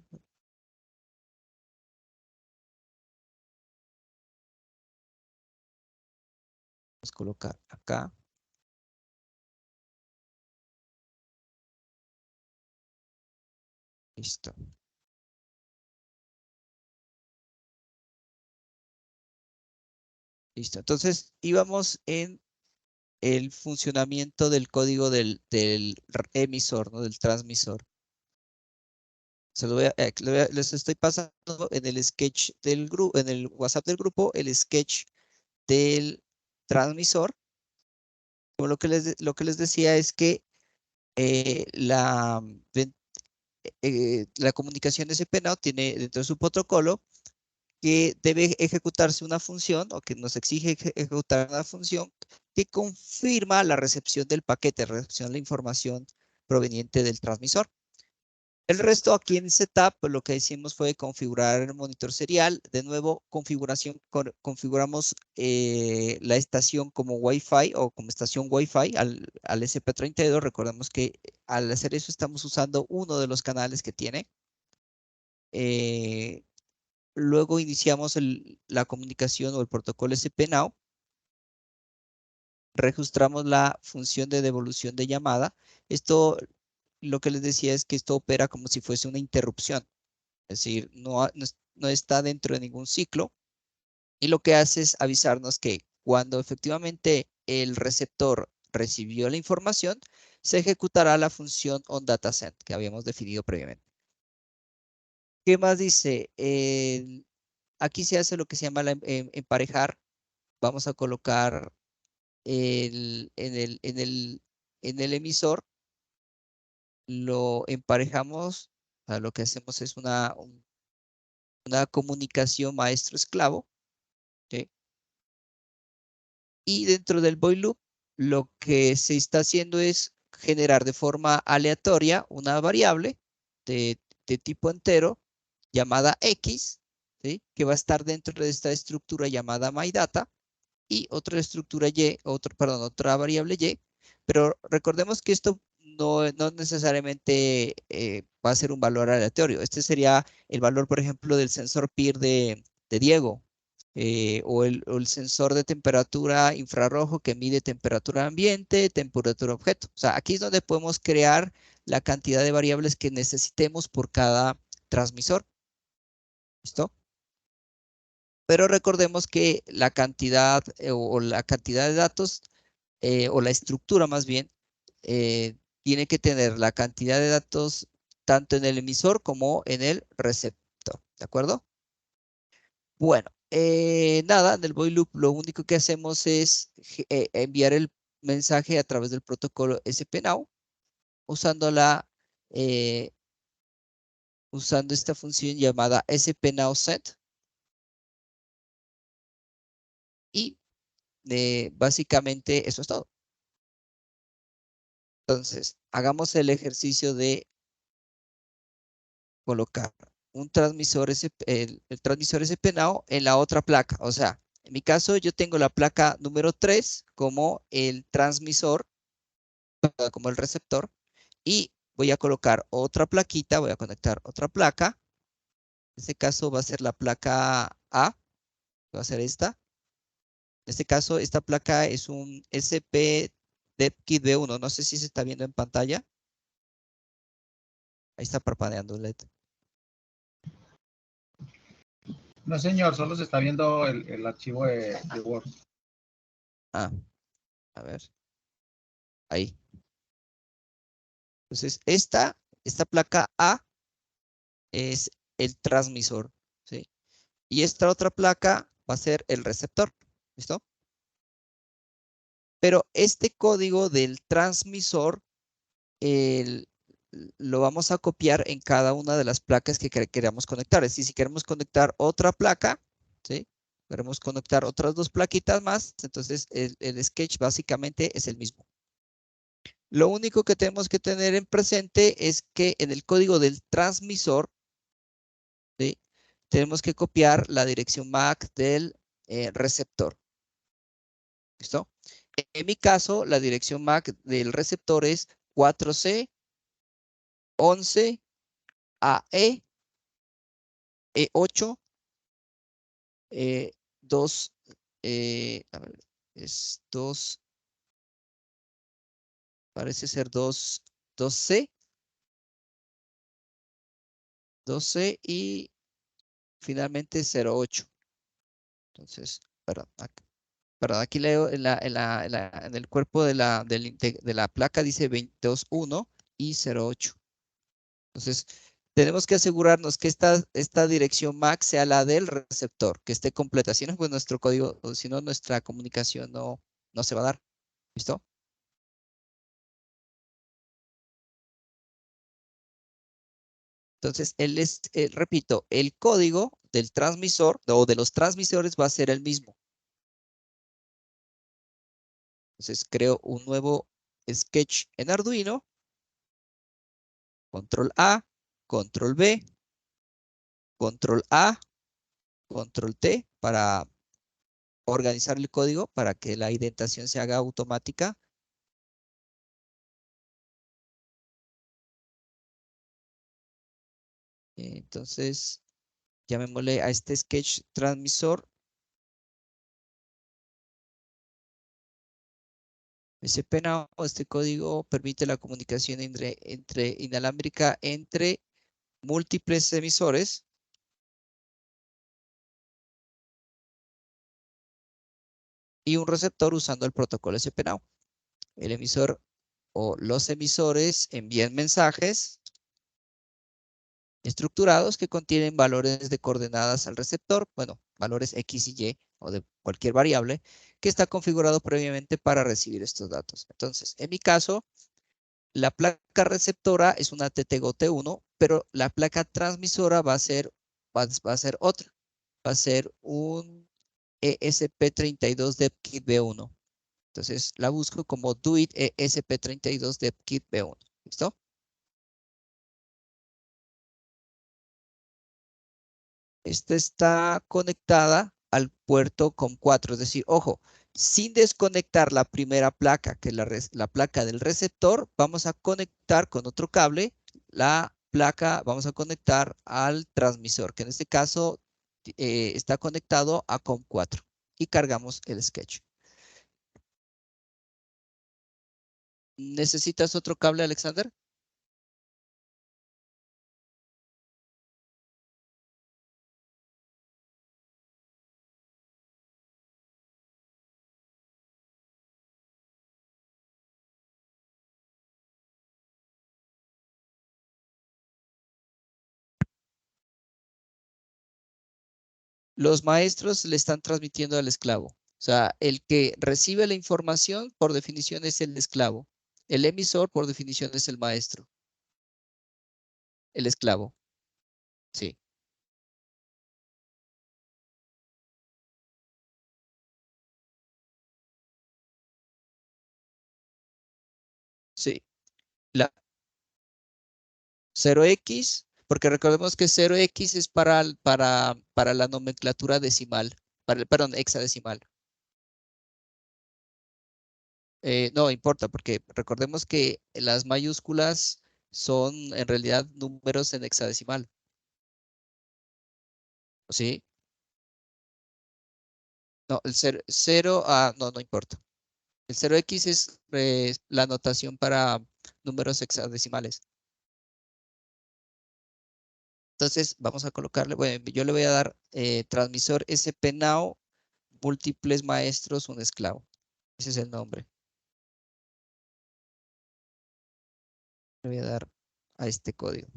Vamos a colocar acá. Listo. Listo. Entonces, íbamos en el funcionamiento del código del emisor, ¿no? Del transmisor. Les estoy pasando en el sketch del grupo, en el WhatsApp del grupo, el sketch del transmisor. Como lo que les decía es que la comunicación SPNow tiene dentro de su protocolo que debe ejecutarse una función o que nos exige ejecutar una función que confirma la recepción del paquete, recepción de la información proveniente del transmisor. El resto aquí en Setup, pues lo que hicimos fue configurar el monitor serial. De nuevo, configuramos la estación como Wi-Fi o como estación Wi-Fi al SP32. Recordemos que al hacer eso estamos usando uno de los canales que tiene. Luego iniciamos la comunicación o el protocolo SPNow. Registramos la función de devolución de llamada. Esto, lo que les decía es que esto opera como si fuese una interrupción. Es decir, no está dentro de ningún ciclo. Y lo que hace es avisarnos que cuando efectivamente el receptor recibió la información, se ejecutará la función onDataSend que habíamos definido previamente. ¿Qué más dice? Aquí se hace lo que se llama emparejar. Vamos a colocar en el emisor lo emparejamos, o sea, lo que hacemos es una comunicación maestro-esclavo, ¿sí? Y dentro del void loop, lo que se está haciendo es generar de forma aleatoria una variable de tipo entero llamada X, ¿sí? Que va a estar dentro de esta estructura llamada myData, y otra estructura Y, otra variable Y, pero recordemos que esto no necesariamente va a ser un valor aleatorio. Este sería el valor, por ejemplo, del sensor PIR de Diego, o el sensor de temperatura infrarrojo que mide temperatura ambiente, temperatura objeto. O sea, aquí es donde podemos crear la cantidad de variables que necesitemos por cada transmisor. ¿Listo? Pero recordemos que la cantidad o la cantidad de datos o la estructura más bien tiene que tener la cantidad de datos tanto en el emisor como en el receptor. ¿De acuerdo? Bueno, nada, en el void loop lo único que hacemos es enviar el mensaje a través del protocolo SPNow usando usando esta función llamada SPNowSend, y básicamente eso es todo. Entonces, hagamos el ejercicio de colocar un transmisor el transmisor SPNow en la otra placa. O sea, en mi caso yo tengo la placa número 3 como el transmisor, como el receptor, y voy a colocar otra plaquita, voy a conectar otra placa. En este caso va a ser la placa A, va a ser esta. En este caso, esta placa es un SP DevKit B1. No sé si se está viendo en pantalla. Ahí está parpadeando el LED. No, señor, solo se está viendo el archivo de Word. Ah, a ver. Ahí. Entonces, esta placa A es el transmisor, ¿sí? Y esta otra placa va a ser el receptor, ¿listo? Pero este código del transmisor lo vamos a copiar en cada una de las placas que queramos conectar. Es decir, si queremos conectar otra placa, ¿sí? Queremos conectar otras dos plaquitas más, entonces el sketch básicamente es el mismo. Lo único que tenemos que tener en presente es que en el código del transmisor, ¿sí? Tenemos que copiar la dirección MAC del receptor. ¿Listo? En mi caso, la dirección MAC del receptor es 4C 11 AE E8 2 a ver, es 2, parece ser 2C 12 y finalmente 08. Entonces, perdón, aquí leo en el cuerpo de la placa dice 22.1 y 08. Entonces, tenemos que asegurarnos que esta dirección MAC sea la del receptor, que esté completa. Si no, pues nuestro código, o si no, nuestra comunicación no se va a dar. ¿Listo? Entonces, repito, el código del transmisor o de los transmisores va a ser el mismo. Entonces, creo un nuevo sketch en Arduino. Control A, Control B, Control A, Control T para organizar el código para que la indentación se haga automática. Entonces, llamémosle a este sketch transmisor SPNow. Este código permite la comunicación inalámbrica entre múltiples emisores y un receptor usando el protocolo SPNow. El emisor o los emisores envían mensajes estructurados que contienen valores de coordenadas al receptor, bueno, valores X y Y o de cualquier variable que está configurado previamente para recibir estos datos. Entonces, en mi caso, la placa receptora es una TTGO-T1, pero la placa transmisora va a ser otra. Va a ser un ESP32 DevKit B1. Entonces la busco como DUIT ESP32 DevKit B1. ¿Listo? Esta está conectada al puerto COM4, es decir, ojo, sin desconectar la primera placa, que es la placa del receptor, vamos a conectar con otro cable la placa, vamos a conectar al transmisor, que en este caso está conectado a COM4 y cargamos el sketch. ¿Necesitas otro cable, Alexander? Los maestros le están transmitiendo al esclavo. O sea, el que recibe la información, por definición, es el esclavo. El emisor, por definición, es el maestro. El esclavo. Sí. Sí. La 0x, porque recordemos que 0x es para la nomenclatura decimal, perdón, hexadecimal. No importa, porque recordemos que las mayúsculas son en realidad números en hexadecimal. ¿Sí? No, el 0, no importa. El 0x es la notación para números hexadecimales. Entonces, vamos a colocarle, bueno, yo le voy a dar transmisor SP-NOW, múltiples maestros, un esclavo. Ese es el nombre. Le voy a dar a este código.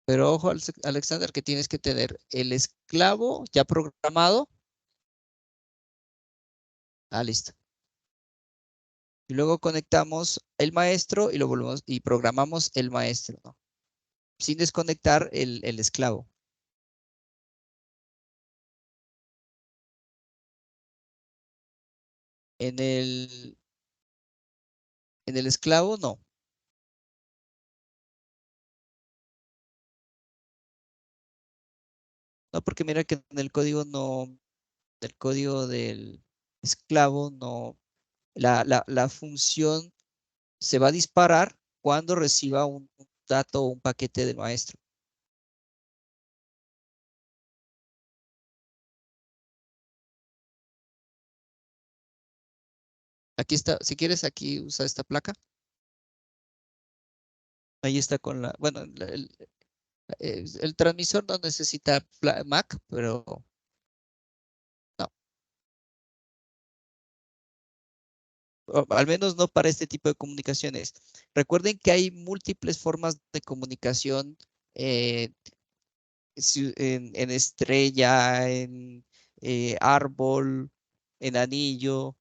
Pero ojo, Alexander, que tienes que tener el esclavo ya programado. Listo. Y luego conectamos el maestro y lo volvemos y programamos el maestro, ¿no? Sin desconectar el esclavo. En el esclavo, no. No, porque mira que en el código no, del código del esclavo, no, la función se va a disparar cuando reciba un dato o un paquete del maestro. Aquí está, si quieres, aquí usa esta placa. Ahí está con la, bueno, el transmisor no necesita MAC, pero no. Al menos no para este tipo de comunicaciones. Recuerden que hay múltiples formas de comunicación en estrella, en árbol, en anillo,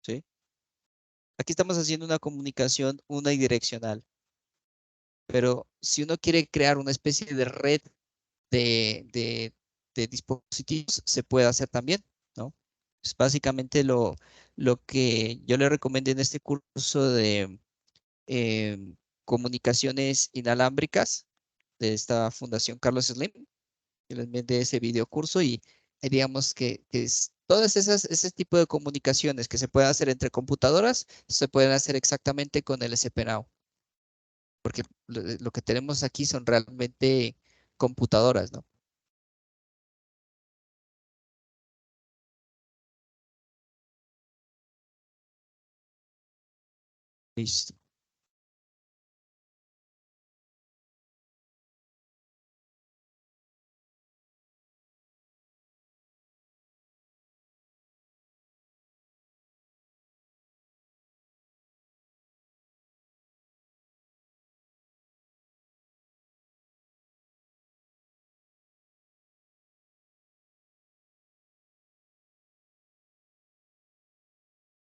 ¿sí? Aquí estamos haciendo una comunicación unidireccional, pero si uno quiere crear una especie de red de dispositivos, se puede hacer también, ¿no? Es básicamente lo que yo le recomendé en este curso de comunicaciones inalámbricas de esta Fundación Carlos Slim. Que les envié ese video curso y digamos que Todas ese tipo de comunicaciones que se pueden hacer entre computadoras se pueden hacer exactamente con el SPNOW. Porque lo que tenemos aquí son realmente computadoras, ¿no? Listo.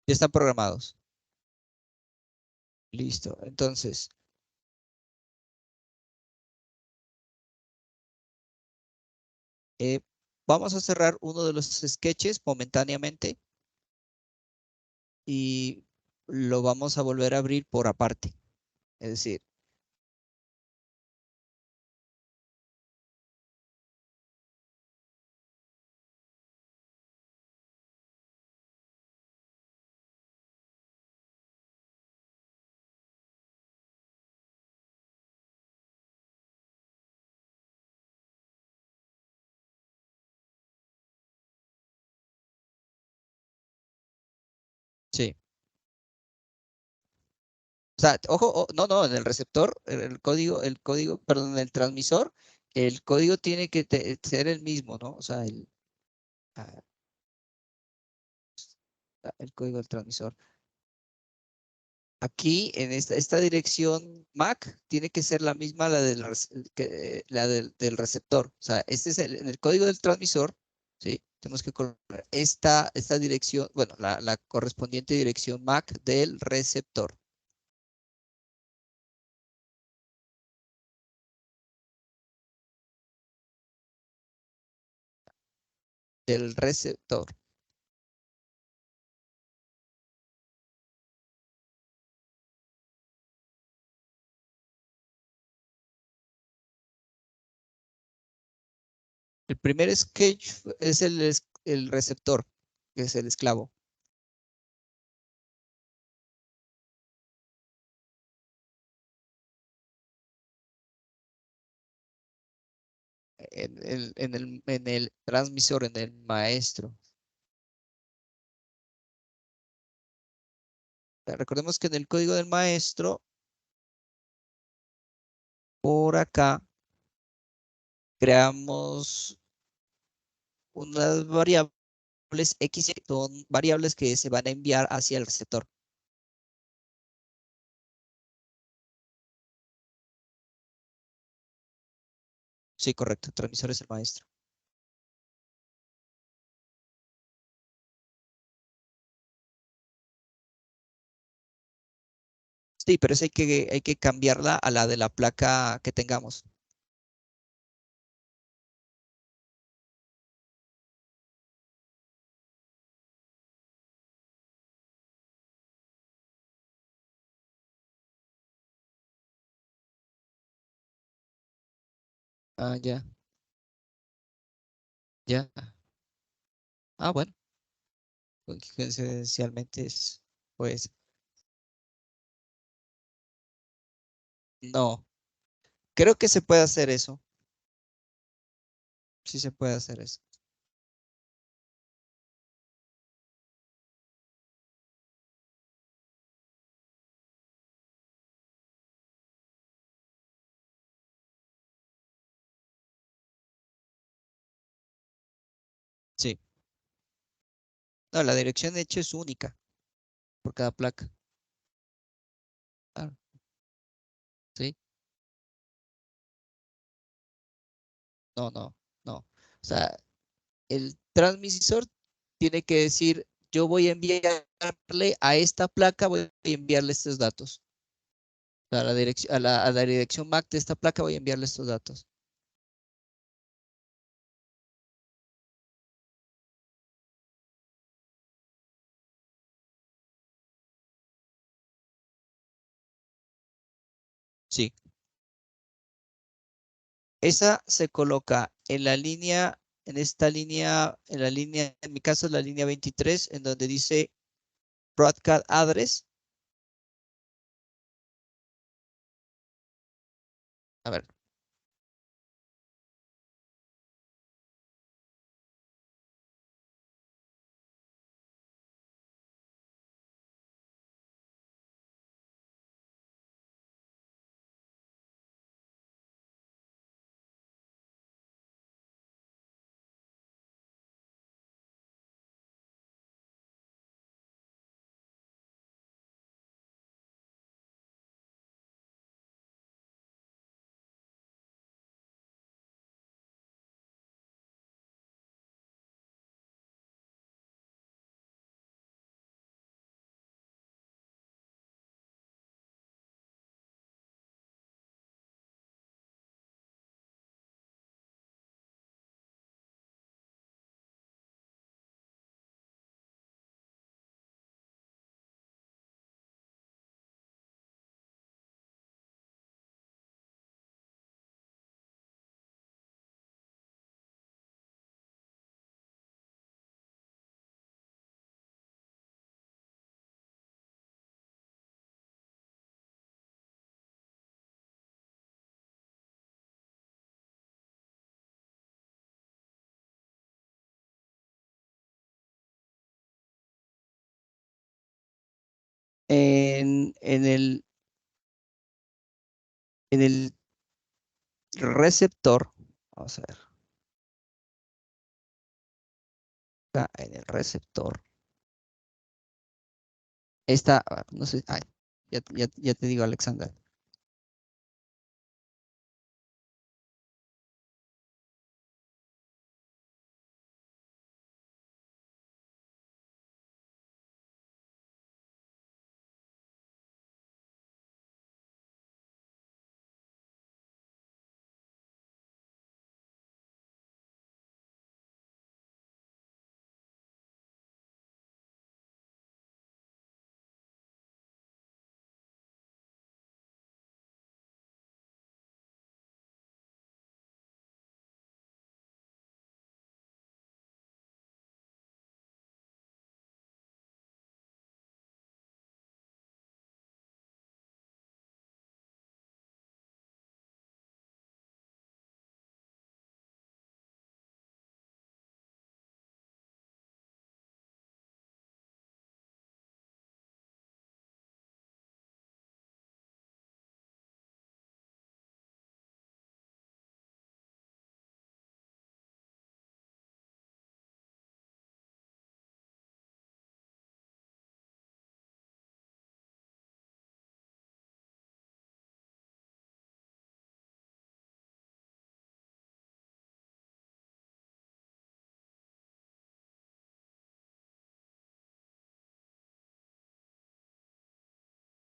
Ya están programados. Listo. Entonces, vamos a cerrar uno de los sketches momentáneamente y lo vamos a volver a abrir por aparte. Es decir, sí. O sea, ojo, no, en el receptor, perdón, en el transmisor, el código tiene que ser el mismo, ¿no? O sea, ah, el código del transmisor. Aquí, en esta dirección MAC, tiene que ser la misma la del receptor. O sea, este es en el código del transmisor, ¿sí? Tenemos que colocar esta dirección, bueno, la correspondiente dirección MAC del receptor. Del receptor. El primer sketch es el receptor, que es el esclavo. En el transmisor, en el maestro. Recordemos que en el código del maestro, por acá, creamos unas variables X, son variables que se van a enviar hacia el receptor. Sí, correcto. Transmisor es el maestro. Sí, pero eso hay que cambiarla a la de la placa que tengamos. Ah, ya, ya. Ah, bueno. Esencialmente es, pues, no. Creo que se puede hacer eso. Sí se puede hacer eso. Sí. No, la dirección de hecho es única por cada placa. Claro, sí. No, no, no. O sea, el transmisor tiene que decir, yo voy a enviarle a esta placa, voy a enviarle estos datos. A la dirección, a la dirección MAC de esta placa voy a enviarle estos datos. Sí. Esa se coloca en la línea en esta línea, en la línea, en mi caso, la línea 23, en donde dice broadcast address. A ver. En el receptor, vamos a ver. Acá en el receptor. Esta, no sé, ya te digo, Alexander.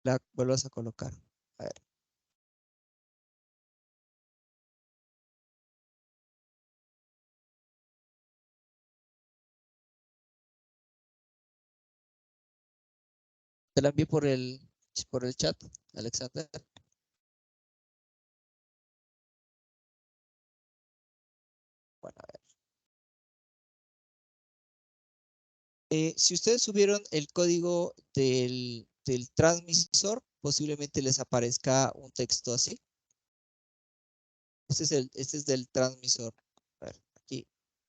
La vuelvas a colocar. A ver. Te la envié por el chat, Alexander. Bueno, a ver. Si ustedes subieron el código del transmisor, posiblemente les aparezca un texto así. Este es del transmisor. A ver, aquí,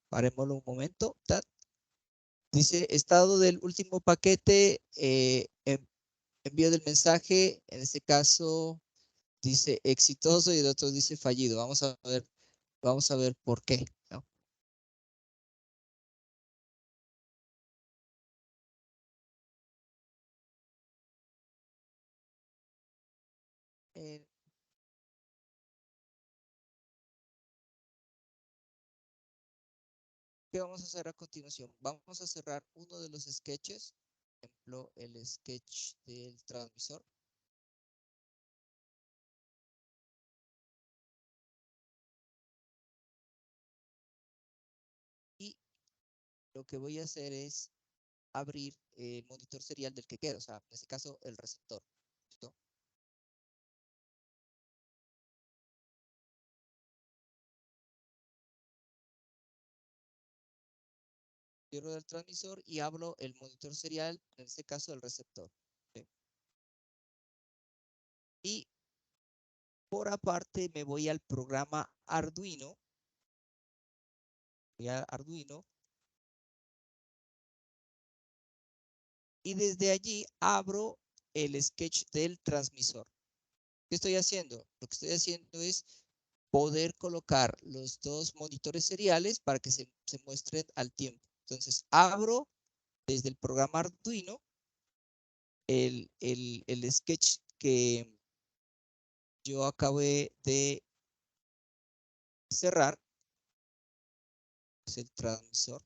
parémoslo un momento. Dice estado del último paquete, envío del mensaje, en este caso dice exitoso y el otro dice fallido. Vamos a ver por qué, ¿no? Eh, ¿Qué vamos a hacer a continuación? Vamos a cerrar uno de los sketches, por ejemplo, el sketch del transmisor. Y lo que voy a hacer es abrir el monitor serial del que quiero, o sea, en este caso el receptor. ¿Listo? cierro del transmisor y abro el monitor serial, en este caso el receptor. ¿Sí? Y por aparte me voy al programa Arduino. Voy a Arduino. Y desde allí abro el sketch del transmisor. ¿Qué estoy haciendo? Lo que estoy haciendo es poder colocar los dos monitores seriales para que se muestren al tiempo. Entonces, abro desde el programa Arduino el sketch que yo acabé de cerrar. Es el transmisor.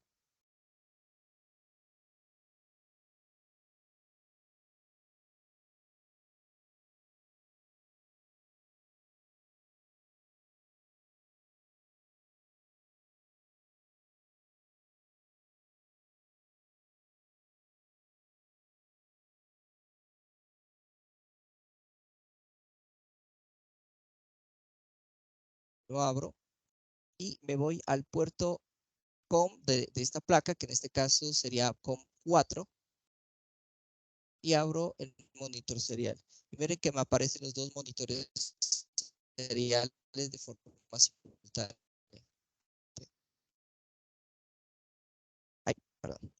Lo abro y me voy al puerto COM de esta placa, que en este caso sería COM 4, y abro el monitor serial. Y miren que me aparecen los dos monitores seriales de forma simultánea. Ay, perdón.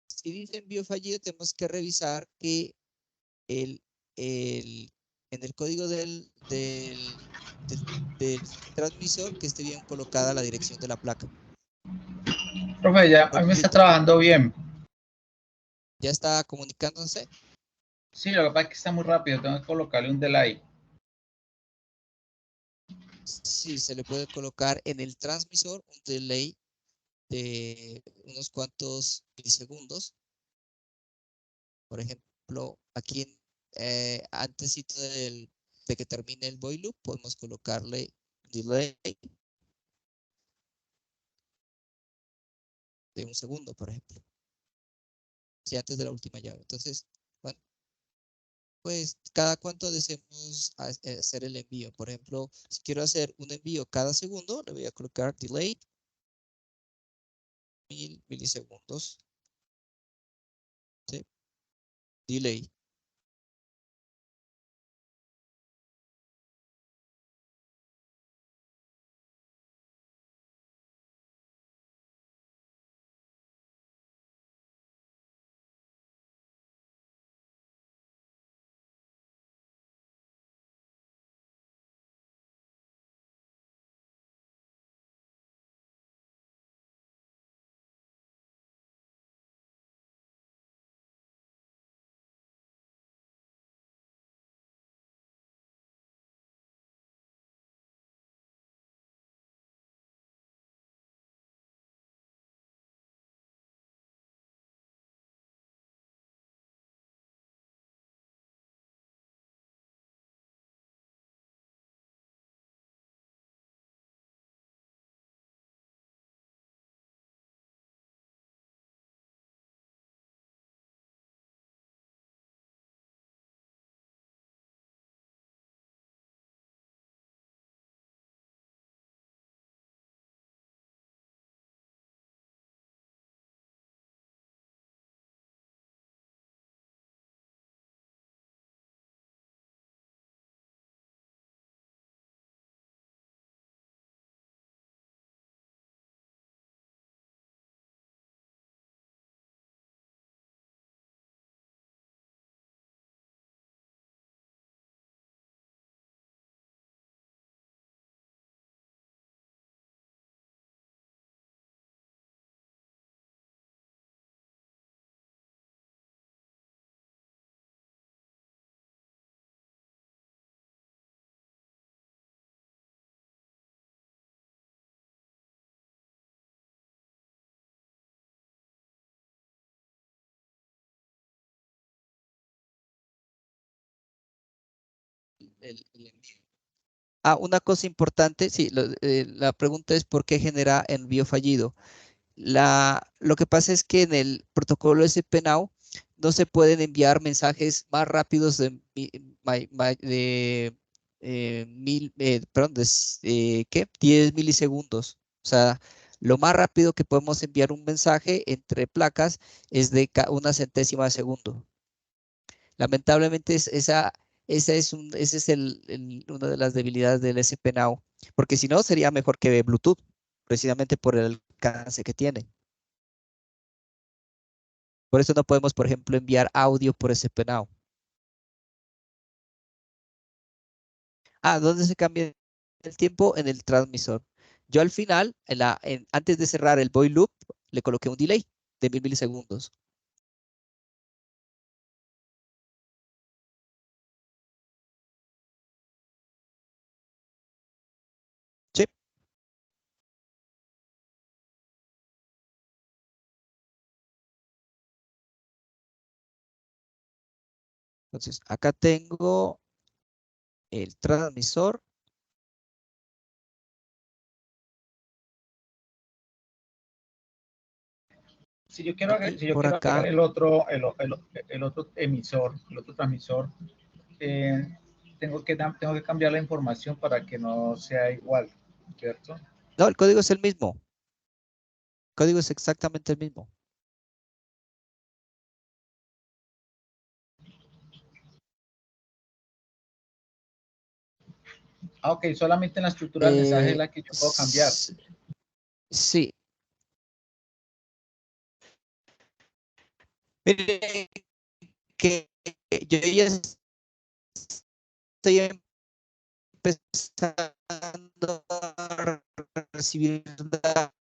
Si dice envío fallido, tenemos que revisar que en el código del transmisor que esté bien colocada la dirección de la placa. Profe, ya a mí me está trabajando bien. ¿Ya está comunicándose? Sí, lo que pasa es que está muy rápido, tengo que colocarle un delay. Sí, se le puede colocar en el transmisor un delay de unos cuantos milisegundos. Por ejemplo, aquí antes de que termine el while loop, podemos colocarle delay de un segundo, por ejemplo. Sí, antes de la última llave. Entonces, bueno, pues cada cuánto deseemos hacer el envío. Por ejemplo, si quiero hacer un envío cada segundo, le voy a colocar delay 1000 milisegundos. ¿Sí? Delay. El envío. Una cosa importante, sí, la pregunta es ¿por qué genera envío fallido? Lo que pasa es que en el protocolo SP-Now no se pueden enviar mensajes más rápidos de ¿qué? 10 milisegundos. O sea, lo más rápido que podemos enviar un mensaje entre placas es de una centésima de segundo. Lamentablemente ese es una de las debilidades del SP-Now, porque si no sería mejor que Bluetooth, precisamente por el alcance que tiene. Por eso no podemos, por ejemplo, enviar audio por SP-Now. ¿Dónde se cambia el tiempo? En el transmisor. Yo al final, antes de cerrar el void loop, le coloqué un delay de 1000 milisegundos. Sí. Entonces, acá tengo el transmisor. Si yo quiero, Y si yo por quiero acá, agregar el otro emisor, el otro transmisor, tengo que cambiar la información para que no sea igual, ¿cierto? no, el código es el mismo. El código es exactamente el mismo. Ok, solamente en la estructura del mensaje es la que yo puedo cambiar. Sí. Mire que yo ya estoy empezando a recibir datos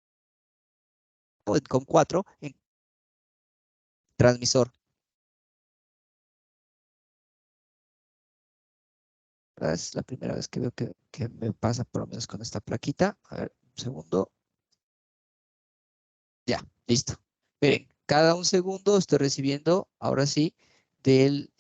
con 4 en transmisor. Es la primera vez que veo que me pasa por lo menos con esta plaquita. A ver, un segundo. Ya, listo. Miren, cada un segundo estoy recibiendo, ahora sí, del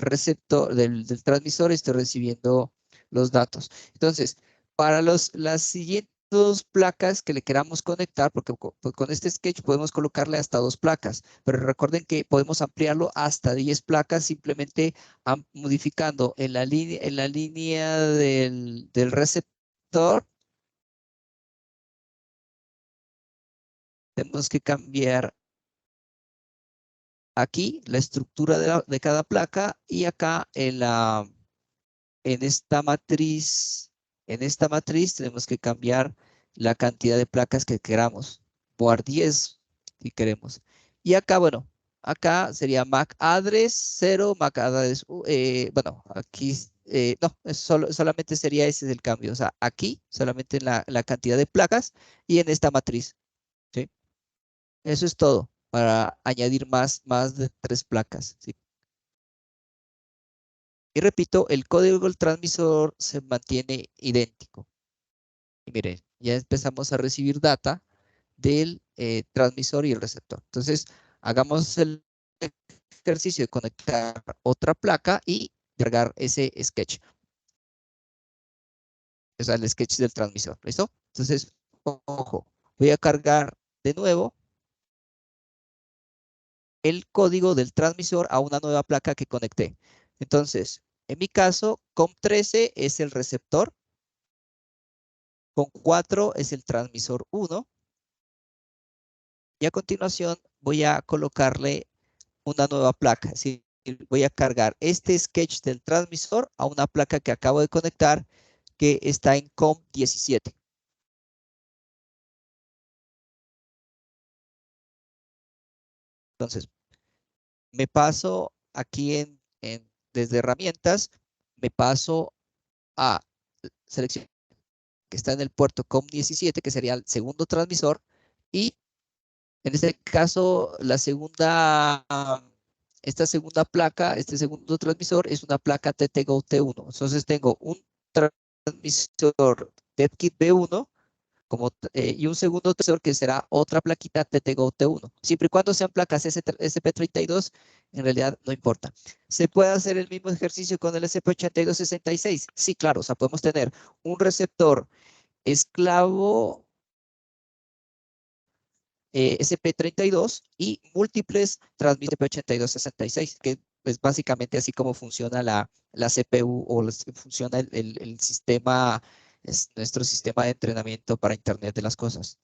receptor, del transmisor, estoy recibiendo los datos. Entonces, para las siguientes dos placas que le queramos conectar, porque pues con este sketch podemos colocarle hasta 2 placas, pero recuerden que podemos ampliarlo hasta 10 placas simplemente modificando en la línea del receptor. Tenemos que cambiar aquí la estructura de cada placa y acá en esta matriz tenemos que cambiar la cantidad de placas que queramos, por 10 si queremos. Y acá, bueno, acá sería MAC address 0, MAC address, bueno, aquí, no, solamente sería ese el cambio. O sea, aquí solamente en la cantidad de placas y en esta matriz, ¿sí? Eso es todo para añadir más de 3 placas, ¿sí? Y repito, el código del transmisor se mantiene idéntico. Y miren, ya empezamos a recibir data del transmisor y el receptor. Entonces, hagamos el ejercicio de conectar otra placa y cargar ese sketch. O sea, el sketch del transmisor. ¿Listo? Entonces, ojo, voy a cargar de nuevo el código del transmisor a una nueva placa que conecté. Entonces, en mi caso, COM13 es el receptor, COM4 es el transmisor 1 y a continuación voy a colocarle una nueva placa. Es decir, voy a cargar este sketch del transmisor a una placa que acabo de conectar que está en COM17. Entonces, me paso aquí desde herramientas, me paso a selección que está en el puerto COM17, que sería el segundo transmisor, y en este caso esta segunda placa, este segundo transmisor es una placa TTGO T1. Entonces tengo un transmisor TEDKit B1 y un segundo transmisor que será otra plaquita TTGO T1. Siempre y cuando sean placas SP32, en realidad no importa. ¿Se puede hacer el mismo ejercicio con el SP8266? Sí, claro. O sea, podemos tener un receptor esclavo SP32 y múltiples transmisores SP8266, que es básicamente así como funciona la CPU o funciona el sistema, es nuestro sistema de entrenamiento para Internet de las cosas.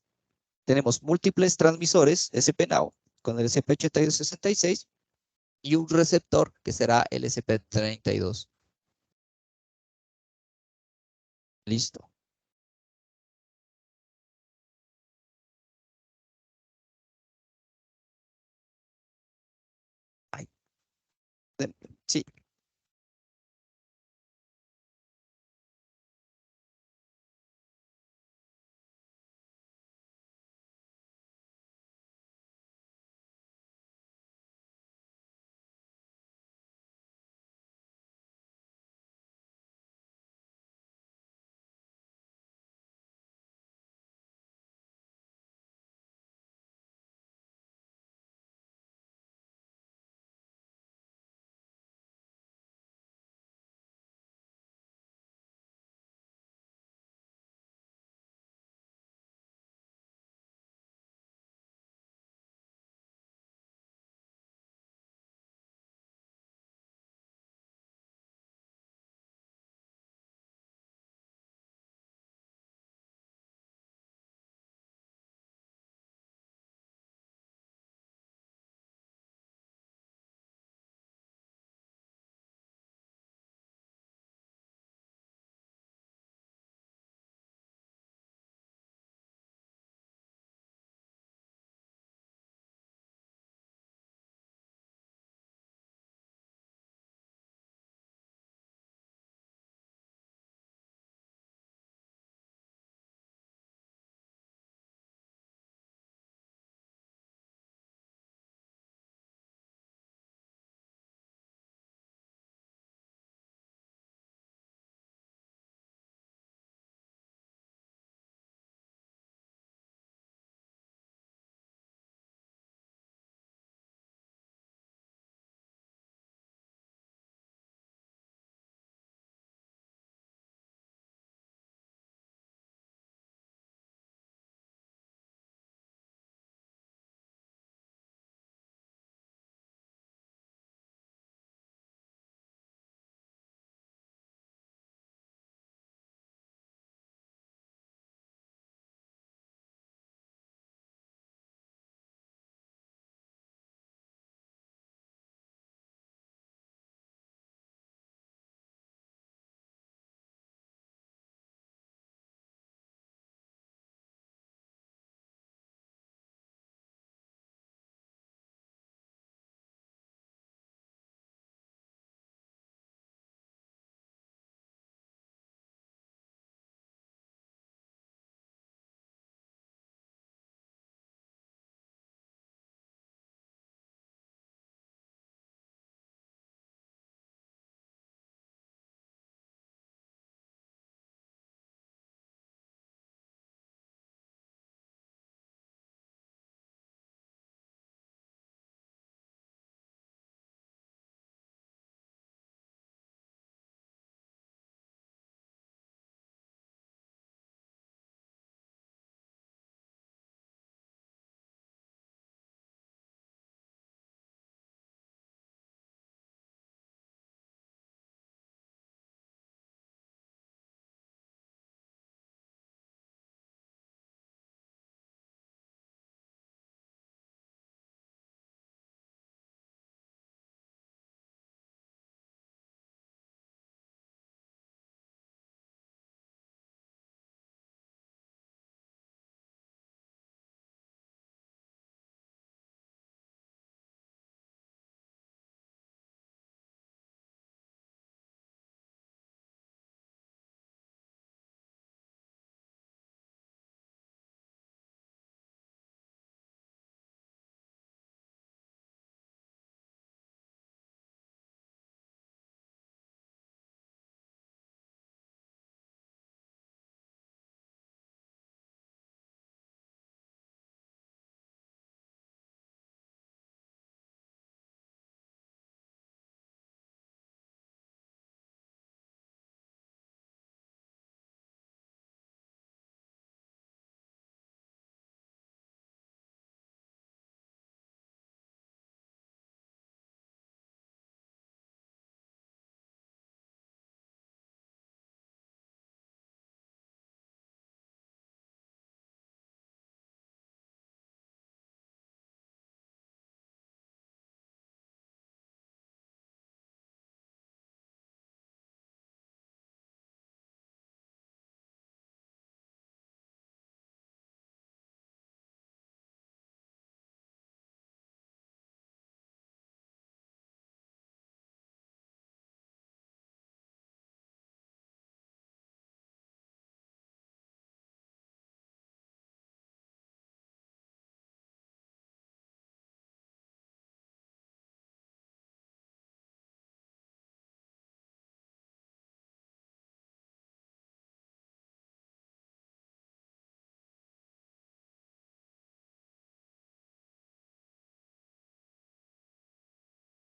Tenemos múltiples transmisores SP-NOW con el SP8266 y un receptor que será el SP32. Listo. Ay, sí.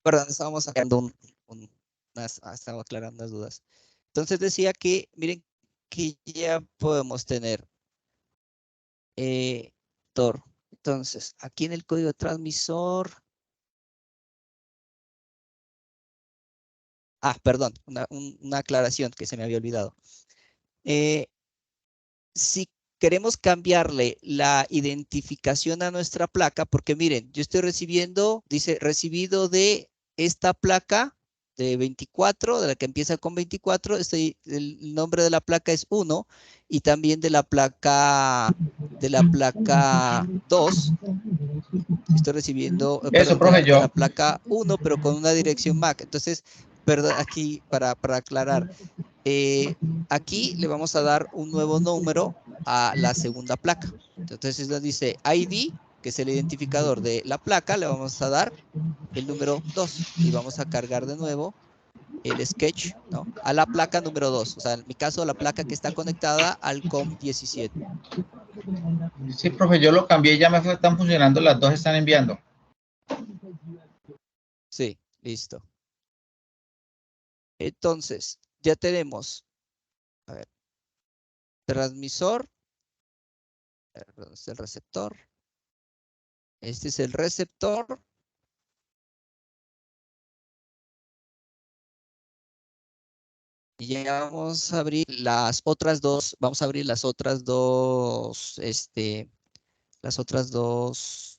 Perdón, estábamos sacando estaba aclarando unas dudas. Entonces decía que, miren, que ya podemos tener Tor. Entonces, aquí en el código transmisor. Perdón, una aclaración que se me había olvidado. Si queremos cambiarle la identificación a nuestra placa, porque miren, yo estoy recibiendo, dice, recibido de esta placa de 24, de la que empieza con 24, el nombre de la placa es 1, y también de la placa 2, estoy recibiendo, Eso, perdón, profe, de la yo. placa 1, pero con una dirección MAC. Entonces, perdón, aquí para aclarar, aquí le vamos a dar un nuevo número a la segunda placa. Entonces nos dice ID, que es el identificador de la placa, le vamos a dar el número 2 y vamos a cargar de nuevo el sketch, ¿no? A la placa número 2. O sea, en mi caso, la placa que está conectada al COM17. Sí, profe, yo lo cambié, ya están funcionando, las dos están enviando. Sí, listo. Entonces, ya tenemos, a ver, transmisor, ¿dónde está el receptor? Este es el receptor. Y ya vamos a abrir las otras dos, las otras dos, las otras dos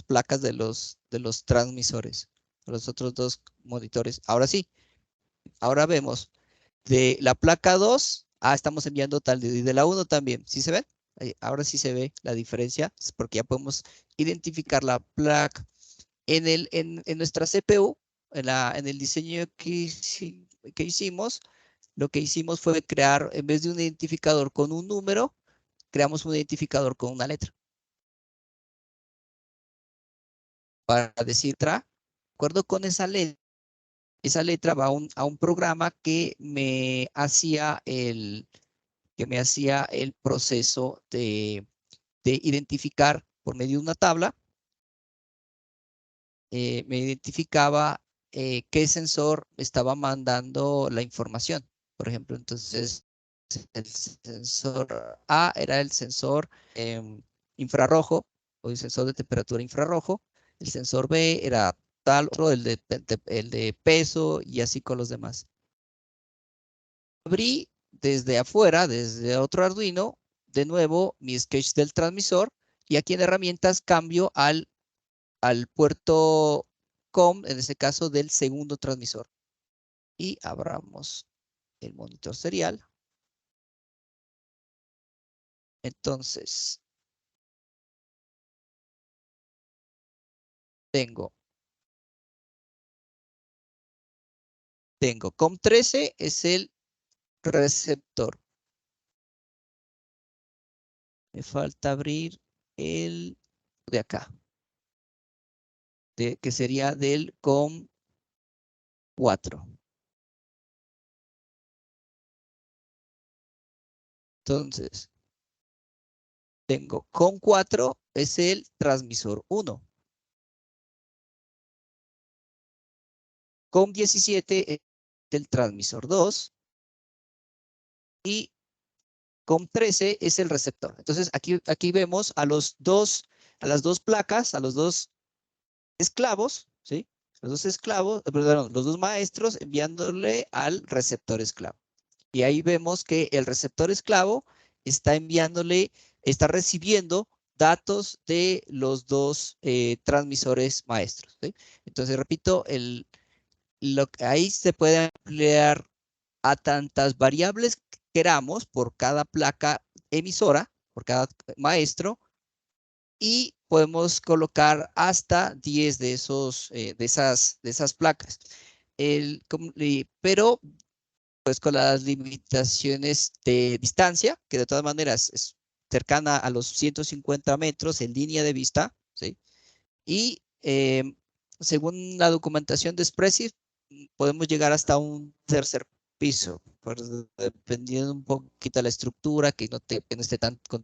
placas de los transmisores, los otros dos monitores. Ahora sí, ahora vemos de la placa 2, estamos enviando tal, y de la 1 también, ¿sí se ve? Ahora sí se ve la diferencia, porque ya podemos identificar la placa. En nuestra CPU, en el diseño que hicimos, lo que hicimos fue crear, en vez de un identificador con un número, creamos un identificador con una letra. Para decir, de acuerdo con esa letra va a un programa que me hacía el proceso de identificar por medio de una tabla, me identificaba qué sensor estaba mandando la información. Por ejemplo, entonces el sensor A era el sensor infrarrojo o el sensor de temperatura infrarrojo. El sensor B era tal otro, el de peso y así con los demás. Abrí desde afuera, desde otro Arduino, de nuevo mi sketch del transmisor y aquí en herramientas cambio al puerto COM, en este caso del segundo transmisor. Y abramos el monitor serial. Entonces, tengo COM13 es el receptor. Me falta abrir el de acá, que sería del COM4. Entonces, tengo COM4 es el transmisor 1. COM17 es el transmisor 2. Y COM13 es el receptor. Entonces, aquí vemos a las dos placas, a los dos esclavos, ¿sí? Los dos esclavos, perdón, los dos maestros enviándole al receptor esclavo. Y ahí vemos que el receptor esclavo está está recibiendo datos de los dos transmisores maestros, ¿sí? Entonces, repito, ahí se puede ampliar a tantas variables que queramos por cada placa emisora, por cada maestro, y podemos colocar hasta 10 de esas placas. Pero pues con las limitaciones de distancia, que de todas maneras es cercana a los 150 metros en línea de vista, ¿sí? Y según la documentación de Expressif, podemos llegar hasta un tercer piso, dependiendo un poquito de la estructura, que no esté con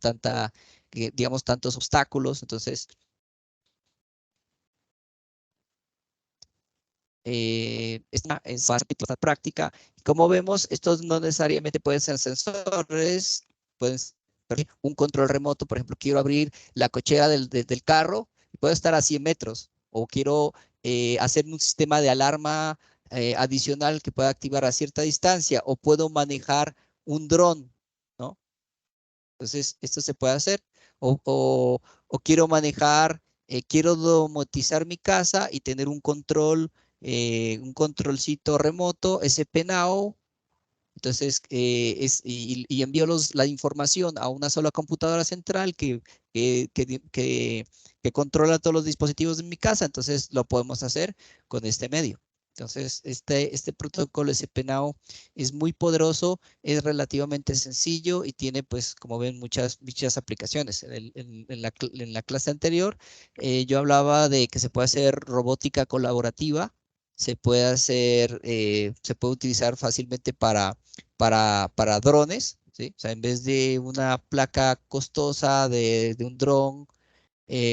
digamos, tantos obstáculos. Entonces, esta es bastante práctica. Como vemos, estos no necesariamente pueden ser sensores, pueden ser un control remoto. Por ejemplo, quiero abrir la cochera del carro, puedo estar a 100 metros, o quiero hacer un sistema de alarma adicional que pueda activar a cierta distancia, o puedo manejar un dron, ¿no? Entonces, esto se puede hacer, o quiero manejar, quiero domotizar mi casa y tener un controlcito remoto, SPNOW. Entonces, y envío la información a una sola computadora central que controla todos los dispositivos de mi casa. Entonces, lo podemos hacer con este medio. Entonces, este protocolo SPNOW es muy poderoso, es relativamente sencillo y tiene, pues, como ven, muchas aplicaciones. En la clase anterior, yo hablaba de que se puede hacer robótica colaborativa, se puede utilizar fácilmente para drones, ¿sí? O sea, en vez de una placa costosa de un dron,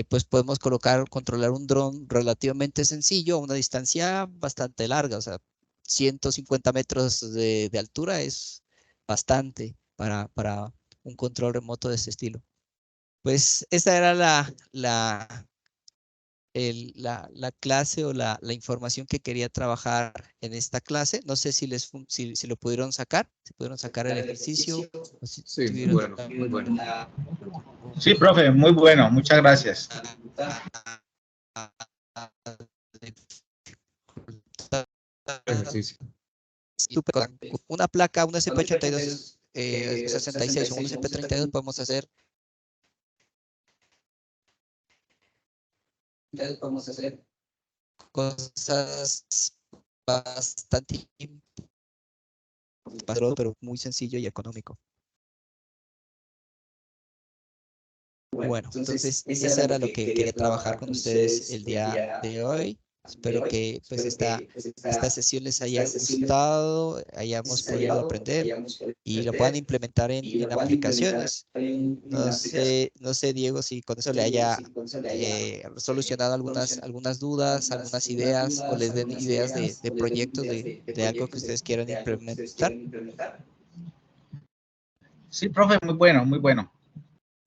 pues podemos controlar un dron relativamente sencillo a una distancia bastante larga. O sea, 150 metros de altura es bastante para un control remoto de este estilo. Pues esa era la clase o la información que quería trabajar en esta clase. No sé si lo pudieron sacar, si pudieron sacar el ejercicio. Sí, muy bueno, muy bueno. Sí, profe, muy bueno, muchas gracias. Ejercicio. Una placa, un SP82 66 o un SP32 podemos hacer cosas bastante, pero muy sencillo y económico. Bueno, entonces eso era lo que quería trabajar con ustedes el día de hoy. Espero que pues esta sesión les haya gustado, hayamos podido aprender y lo puedan implementar en aplicaciones. No sé, Diego, si con eso le haya solucionado algunas dudas, algunas ideas, o les den ideas de proyectos de algo que ustedes quieran implementar. Sí, profe, muy bueno, muy bueno.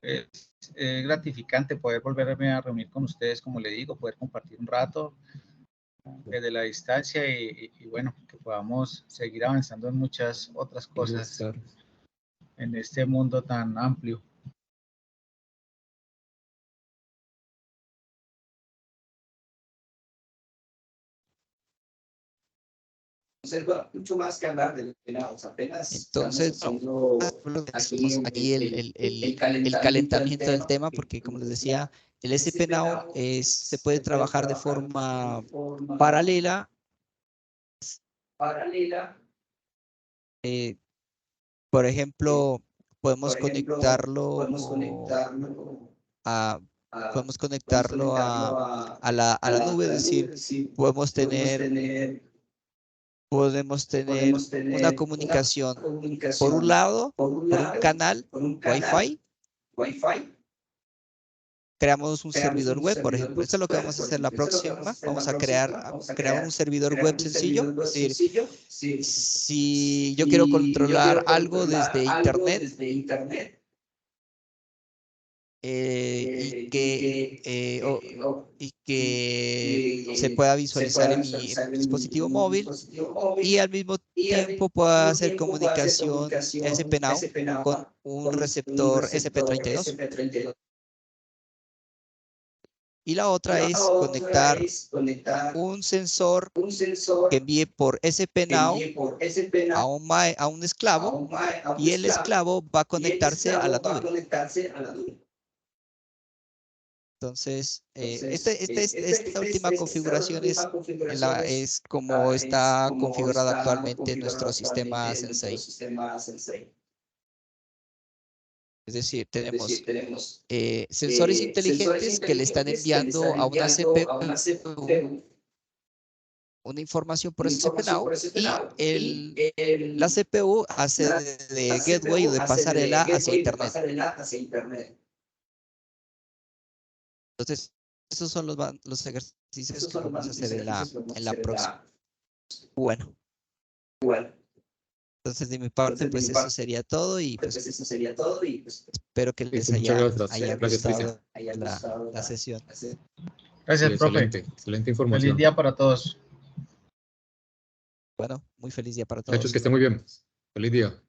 Es gratificante poder volverme a reunir con ustedes, como le digo, poder compartir un rato desde la distancia y bueno, que podamos seguir avanzando en muchas otras cosas en este mundo tan amplio. Mucho más que hablar de penados, apenas entonces aquí el calentamiento del tema, porque como les decía, el SPNOW se puede trabajar de forma paralela. Por ejemplo, podemos conectarlo a la nube, es decir, podemos tener una comunicación por un lado, por un canal Wi-Fi. Creamos un servidor web, por ejemplo. Esto es lo que vamos a hacer la próxima. Vamos a crear un servidor web sencillo. Es decir, si yo quiero controlar algo desde Internet, y que se pueda visualizar en mi dispositivo móvil, y al mismo tiempo pueda hacer comunicación SPNOW con un receptor SP32. Y la otra es conectar un sensor que envíe por SPNOW a un esclavo, y el esclavo va a conectarse a la nube. Entonces, esta última configuración es como está configurado actualmente nuestro sistema Sensei. Es decir, tenemos sensores inteligentes que le están enviando a una CPU una información por SPNOW, y la CPU hace de gateway o de pasarela hacia Internet. Entonces, esos son los ejercicios que vamos a hacer en la próxima. Bueno, entonces de mi parte, pues eso sería todo y pues espero que les Listo, muchas haya, gracias. haya Gracias, gustado Cristian. la sesión. Gracias, Sí, profe. excelente información. Feliz día para todos. Bueno, muy feliz día para Muchachos, todos. que estén muy bien. Feliz día.